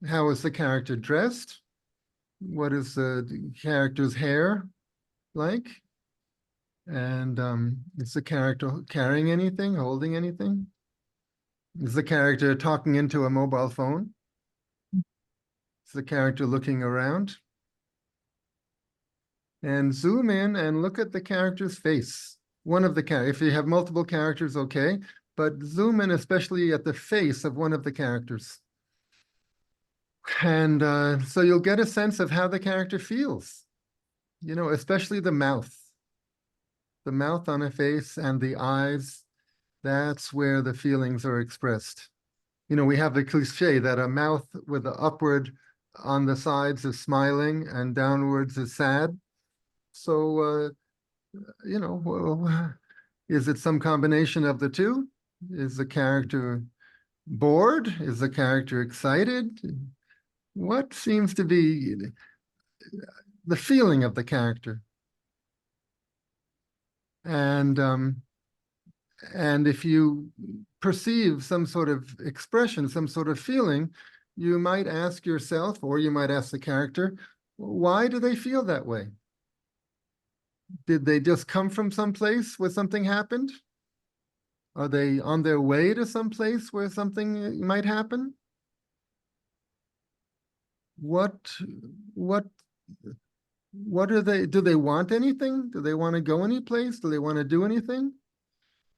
how is the character dressed? What is the character's hair like? And is the character carrying anything, holding anything? Is the character talking into a mobile phone? Is the character looking around? And zoom in and look at the character's face. One of the characters, if you have multiple characters, okay, but zoom in especially at the face of one of the characters. And so you'll get a sense of how the character feels, you know, especially the mouth on a face and the eyes. That's where the feelings are expressed. You know, we have the cliche that a mouth with the upward on the sides is smiling and downwards is sad. So, you know, well, is it some combination of the two? Is the character bored? Is the character excited? What seems to be the feeling of the character? And if you perceive some sort of expression, some sort of feeling, you might ask yourself, or you might ask the character, why do they feel that way? Did they just come from some place where something happened? Are they on their way to some place where something might happen? What are they, do they want anything? Do they want to go any place? Do they want to do anything?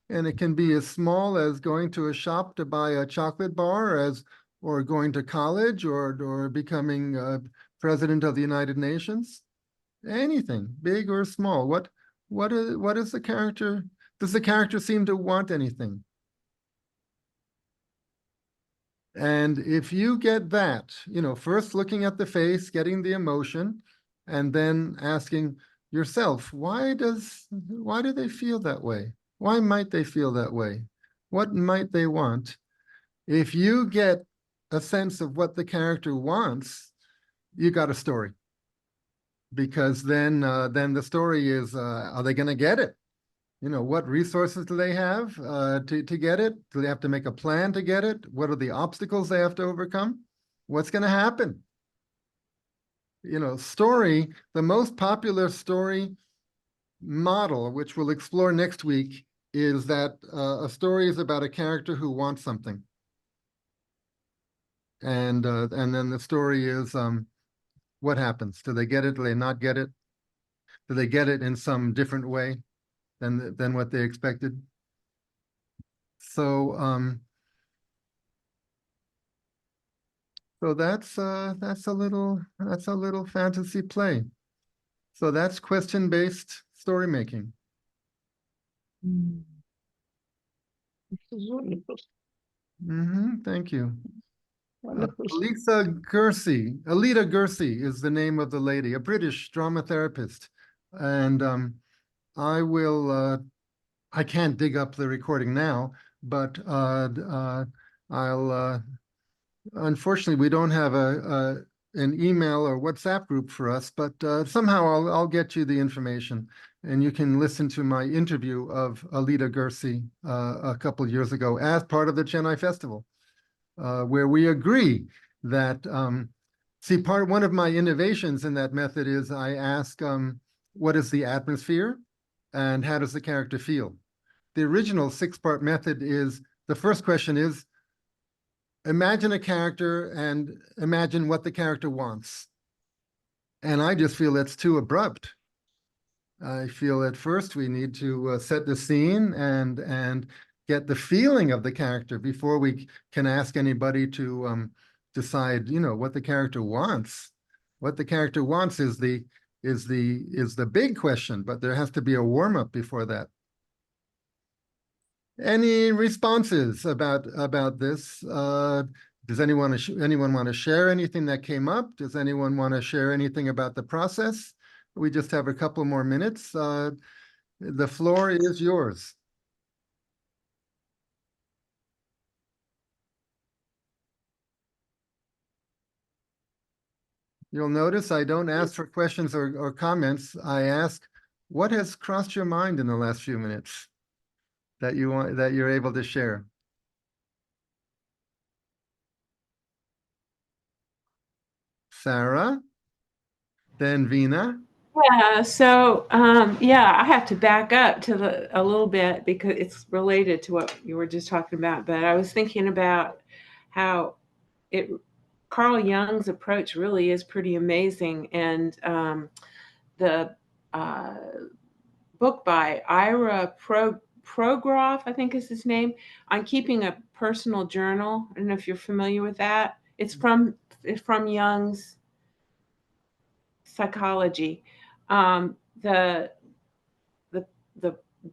And it can be as small as going to a shop to buy a chocolate bar, or going to college, or becoming president of the United Nations. Anything, big or small. What is the character? Does the character seem to want anything? And if you get that, you know, first looking at the face, getting the emotion, and then asking yourself, why do they feel that way? Why might they feel that way? What might they want? If you get a sense of what the character wants, you got a story. Because then the story is, are they going to get it? You know, what resources do they have to get it? Do they have to make a plan to get it? What are the obstacles they have to overcome? What's going to happen? You know, story, the most popular story model, which we'll explore next week, is that a story is about a character who wants something. And then the story is, what happens? Do they get it? Do they not get it? Do they get it in some different way than what they expected? So so that's a little fantasy play. So that's question-based story making. Thank you. Alida Gersie is the name of the lady, a British drama therapist. And I can't dig up the recording now, but I'll Unfortunately, we don't have an email or WhatsApp group for us, but somehow I'll get you the information, and you can listen to my interview of Alida Gersie a couple of years ago as part of the Chennai Festival, where we agree that one of my innovations in that method is I ask what is the atmosphere and how does the character feel. The original 6-part method is, the first question is, imagine a character and imagine what the character wants. And I just feel that's too abrupt. I feel at first we need to set the scene and get the feeling of the character before we can ask anybody to decide, what the character wants. What the character wants is the big question, but there has to be a warm-up before that. Any responses about this? Does anyone want to share anything that came up? Does anyone want to share anything about the process? We just have a couple more minutes. The floor is yours. You'll notice I don't ask for questions or comments. I ask, what has crossed your mind in the last few minutes that you're able to share? Sarah, then Veena. Yeah, so yeah, I have to back up to a little bit because it's related to what you were just talking about. But I was thinking about how Carl Jung's approach really is pretty amazing, and the book by Ira Progroff, I think is his name, on keeping a personal journal. I don't know if you're familiar with that. It's from Jung's psychology. The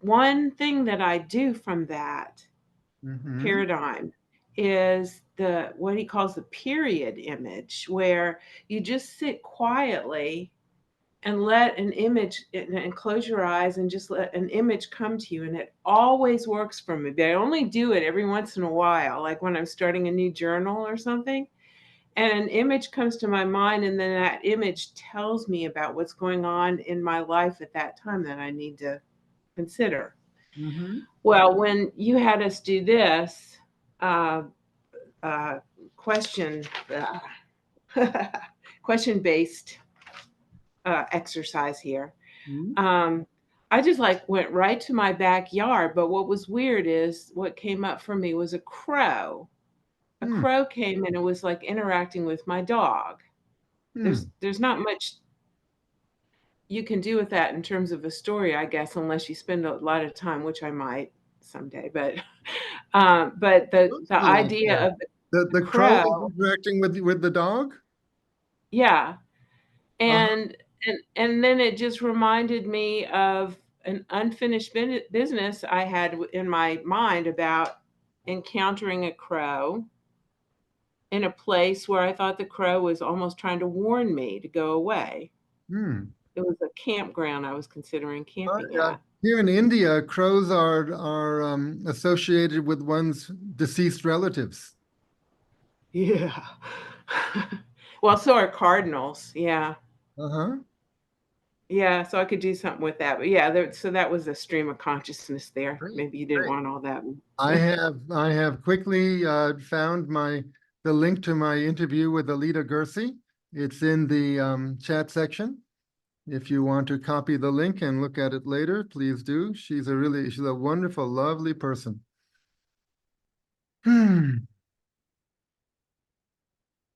one thing that I do from that paradigm is what he calls the period image, where you just sit quietly and let an image, and close your eyes and just let an image come to you. And it always works for me, but I only do it every once in a while, like when I'm starting a new journal or something. And an image comes to my mind, and then that image tells me about what's going on in my life at that time that I need to consider. Well, when you had us do this question-based exercise here, I just went right to my backyard. But what was weird is what came up for me was a crow. A crow came and it was like interacting with my dog. There's not much you can do with that in terms of a story, I guess, unless you spend a lot of time, which I might someday. But the idea of the crow interacting with the dog. Yeah, and then it just reminded me of an unfinished business I had in my mind about encountering a crow in a place where I thought the crow was almost trying to warn me to go away. It was a campground I was considering camping at. Here in India, crows are associated with one's deceased relatives. Yeah. Well, so are cardinals. Yeah. Yeah, so I could do something with that. But yeah, so that was a stream of consciousness there. Great, Maybe you didn't want all that. I have quickly found the link to my interview with Alida Gersie. It's in the chat section. If you want to copy the link and look at it later, please do. She's a wonderful, lovely person.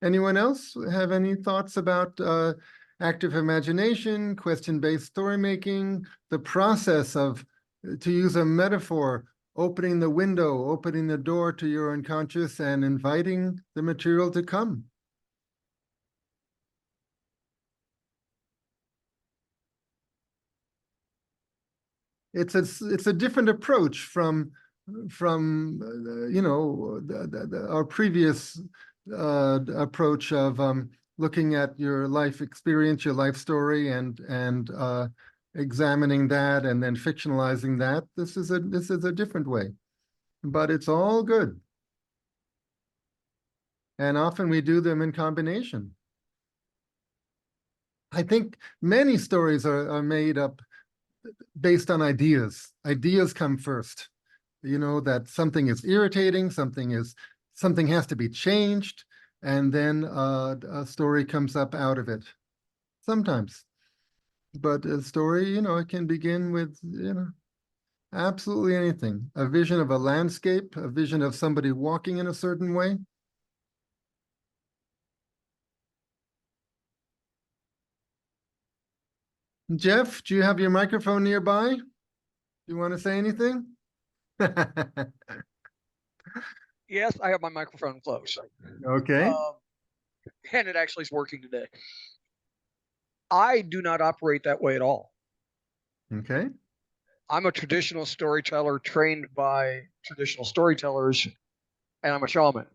Anyone else have any thoughts about active imagination, question-based story making, the process of, to use a metaphor, opening the window, opening the door to your unconscious and inviting the material to come? It's a different approach from our previous approach of looking at your life experience, your life story, and examining that and then fictionalizing that. This is a different way, but it's all good. and often we do them in combination. I think many stories are made up based on ideas. Ideas come first. You know, that something is irritating, something has to be changed, and then a story comes up out of it. Sometimes. But a story, you know, it can begin with, you know, absolutely anything. A vision of a landscape, a vision of somebody walking in a certain way. Jeff, do you have your microphone nearby? Do you want to say anything? Yes, I have my microphone close. Okay. And it actually is working today. I do not operate that way at all. Okay. I'm a traditional storyteller trained by traditional storytellers, and I'm a shaman.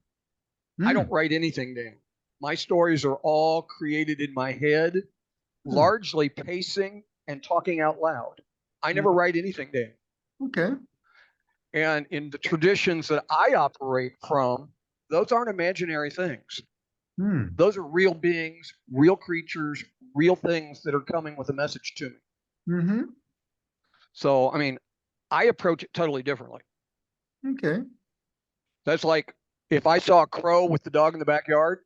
I don't write anything down. My stories are all created in my head, largely pacing and talking out loud. I never write anything down. Okay. And in the traditions that I operate from, those aren't imaginary things. Those are real beings, real creatures, real things that are coming with a message to me. So, I mean, I approach it totally differently. Okay. That's like if I saw a crow with the dog in the backyard,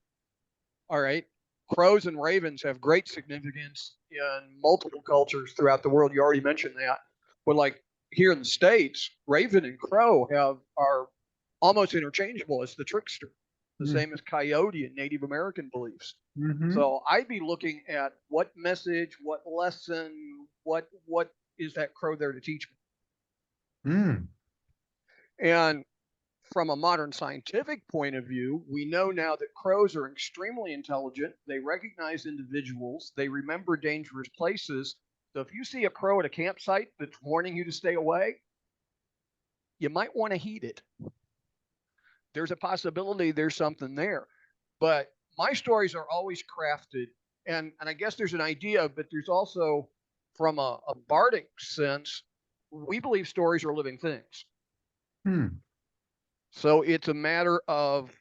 all right, crows and ravens have great significance in multiple cultures throughout the world. You already mentioned that. But like here in the States, raven and crow are almost interchangeable as the trickster. The same as coyote in Native American beliefs. So I'd be looking at what message, what lesson, what is that crow there to teach me? And from a modern scientific point of view, we know now that crows are extremely intelligent. They recognize individuals. They remember dangerous places. So if you see a crow at a campsite that's warning you to stay away, you might want to heed it. There's a possibility there's something there. But my stories are always crafted, and I guess there's an idea, but there's also, from a bardic sense, we believe stories are living things. So it's a matter of,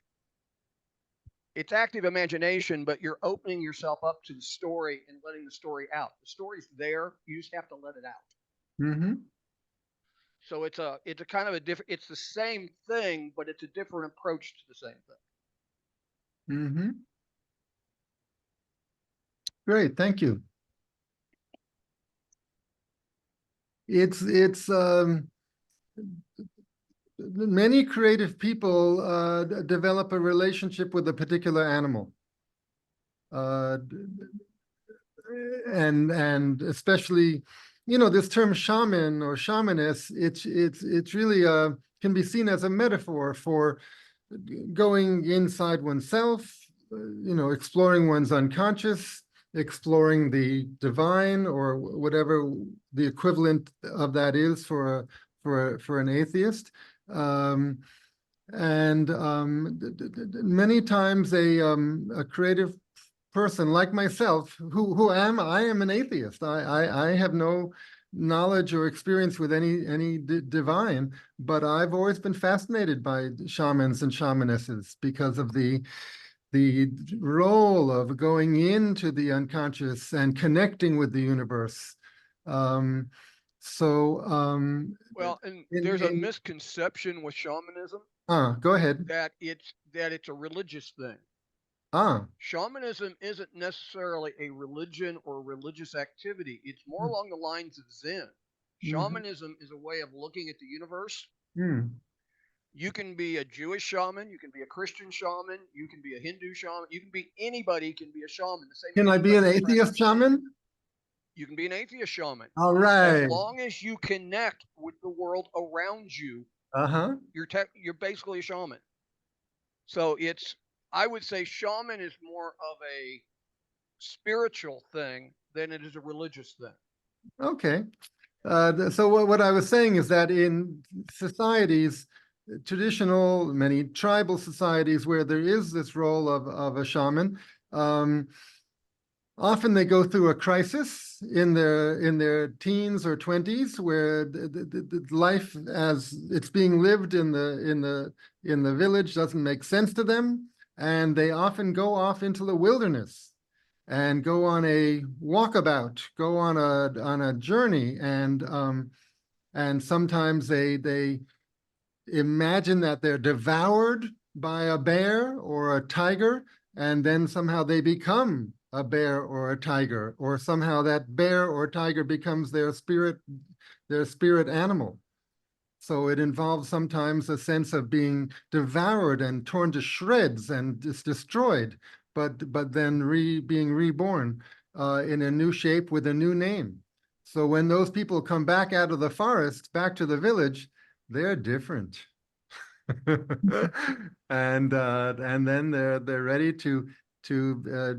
it's active imagination, but you're opening yourself up to the story and letting the story out. The story's there, you just have to let it out. So it's a kind of a different, it's the same thing, but it's a different approach to the same thing. Great, thank you. It's many creative people develop a relationship with a particular animal. And especially, you know, this term shaman or shamaness, it's really can be seen as a metaphor for going inside oneself, you know, exploring one's unconscious, exploring the divine, or whatever the equivalent of that is for an atheist. Many times a creative person like myself, I am an atheist. I have no knowledge or experience with any divine, but I've always been fascinated by shamans and shamanesses because of the role of going into the unconscious and connecting with the universe. Well, and there's a misconception with shamanism. Go ahead. That it's a religious thing. Shamanism isn't necessarily a religion or a religious activity. It's more along the lines of Zen. Shamanism is a way of looking at the universe. You can be a Jewish shaman, you can be a Christian shaman, you can be a Hindu shaman, you can be anybody can be a shaman. The same. Can I be an atheist shaman? You can be an atheist shaman. All right. As long as you connect with the world around you, you're basically a shaman. So I would say shaman is more of a spiritual thing than it is a religious thing. Okay. So what I was saying is that in societies, many tribal societies where there is this role of a shaman, often they go through a crisis in their teens or 20s, where the life as it's being lived in the village doesn't make sense to them, and they often go off into the wilderness and go on a walkabout, go on a journey, and sometimes they imagine that they're devoured by a bear or a tiger, and then somehow they become a bear or a tiger, or somehow that bear or tiger becomes their spirit animal. So it involves sometimes a sense of being devoured and torn to shreds and destroyed, but then being reborn in a new shape with a new name. So when those people come back out of the forest, back to the village, they're different. And then they're ready to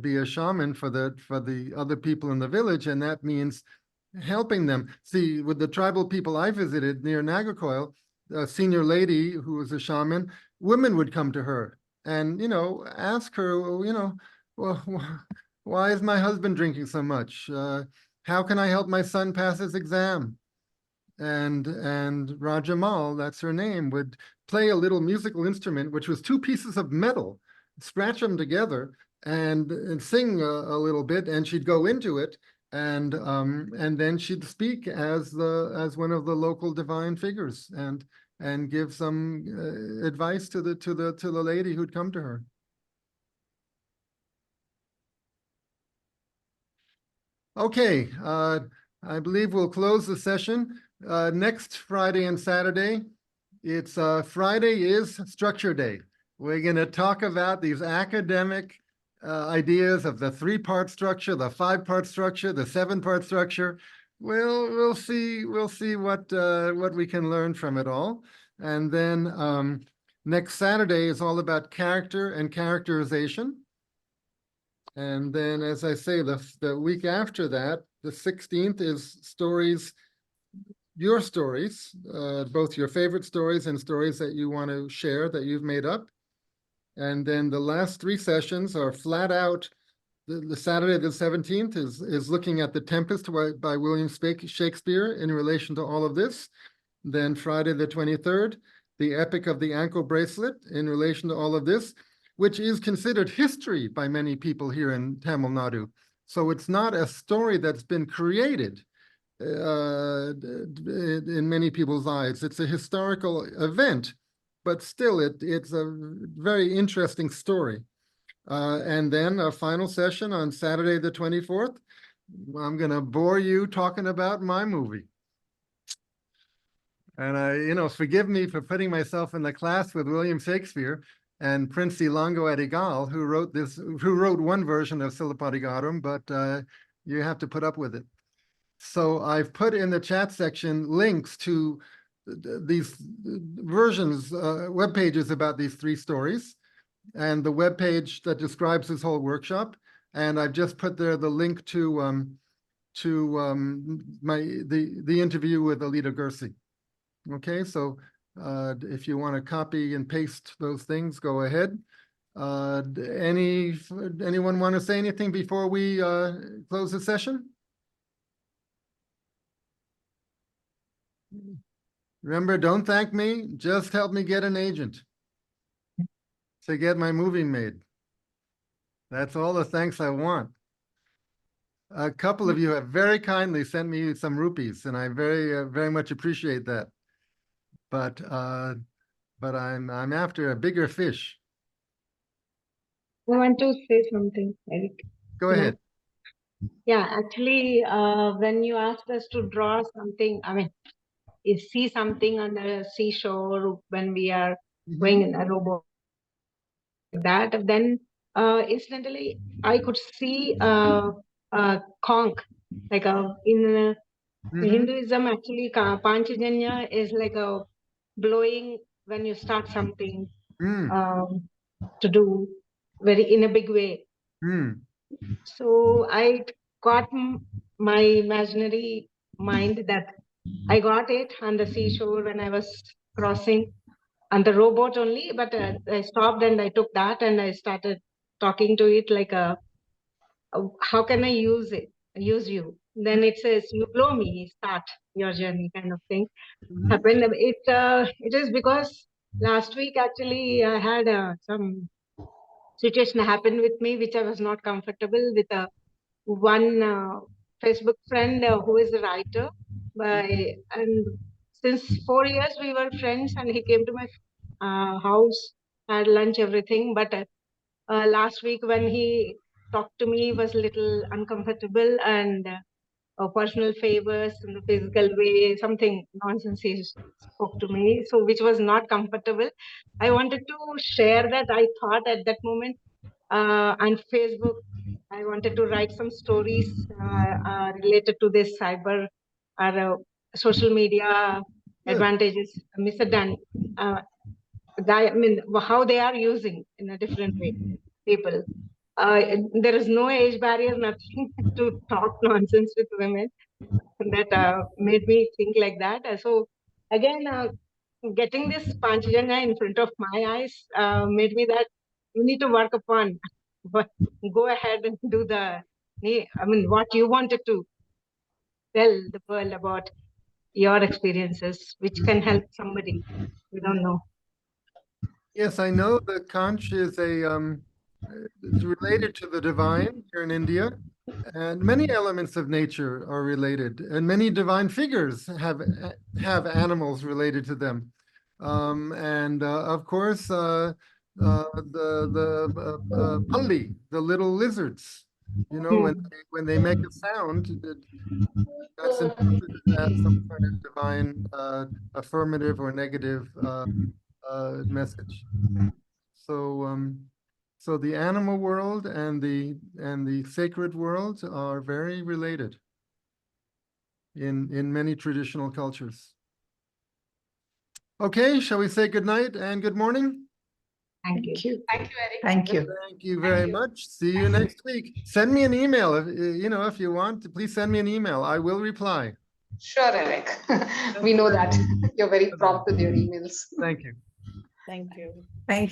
be a shaman for the other people in the village, and that means helping them. See, with the tribal people I visited near Nagercoil, a senior lady who was a shaman, women would come to her and ask her, well, why is my husband drinking so much? How can I help my son pass his exam? And Rajamal, that's her name, would play a little musical instrument, which was two pieces of metal, scratch them together, and sing a little bit, and she'd go into it, and then she'd speak as one of the local divine figures, and give some advice to the lady who'd come to her. Okay, I believe we'll close the session. Next Friday and Saturday, it's Friday is Structure Day. We're going to talk about these academic ideas of the 3-part structure, the 5-part structure, the 7-part structure. We'll see what we can learn from it all. And then next Saturday is all about character and characterization. And then, as I say, the week after that, the 16th, is stories, your stories, both your favorite stories and stories that you want to share that you've made up. And then the last 3 sessions are flat out. The Saturday the 17th is looking at the Tempest by William Shakespeare in relation to all of this. Then Friday the 23rd, the Epic of the Ankle Bracelet in relation to all of this, which is considered history by many people here in Tamil Nadu. So it's not a story that's been created in many people's eyes. It's a historical event, but still it's a very interesting story. And then a final session on Saturday the 24th. I'm going to bore you talking about my movie. And forgive me for putting myself in the class with William Shakespeare and Prince Ilango Adigal, who wrote one version of Silappathikaram, but you have to put up with it. So I've put in the chat section links to these versions, web pages about these 3 stories, and the web page that describes this whole workshop. And I've just put there the link to the interview with Alida Gersie. Okay, so if you want to copy and paste those things, go ahead. Anyone want to say anything before we close the session? Remember, don't thank me, just help me get an agent to get my movie made. That's all the thanks I want. A couple of you have very kindly sent me some rupees, and I very much appreciate that. But I'm after a bigger fish. I want to say something, Eric. Go ahead. Yeah, actually, when you asked us to draw something, I mean, you see something on the seashore when we are going in a rowboat, that, then incidentally, I could see a conch, like in Hinduism, actually, Panchajanya is like a blowing when you start something to do in a big way. So I got my imaginary mind that I got it on the seashore when I was crossing on the rowboat only, but I stopped and I took that and I started talking to it like how can I use you? Then it says, you blow me, start your journey, kind of thing. Happened. It is because last week actually I had some situation happened with me, which I was not comfortable with. One Facebook friend who is a writer, and since 4 years we were friends, and he came to my house, had lunch, everything. But last week when he talked to me, was little uncomfortable, and personal favors in the physical way, something nonsense he spoke to me, so which was not comfortable. I wanted to share that. I thought at that moment on Facebook, I wanted to write some stories related to this cyber or social media advantages, I mean, how they are using in a different way, people. There is no age barrier, nothing to talk nonsense with women. That made me think like that. So again, getting this Panchajanya in front of my eyes made me that you need to work upon, but go ahead and do what you wanted to tell the world about your experiences, which can help somebody. We don't know. Yes, I know that conch is it's related to the divine here in India, and many elements of nature are related, and many divine figures have animals related to them, and of course the pulli, the little lizards. You know, when they make a sound, that's interpreted as some kind of divine affirmative or negative message. So, so the animal world and the sacred world are very related in many traditional cultures. Okay, shall we say good night and good morning? Thank you. Thank you, Eric. Thank you. Thank you very much. See you next week. Send me an email if if you want. Please send me an email. I will reply. Sure, Eric. We know that. You're very prompt with your emails. Thank you. Thank you. Thank you.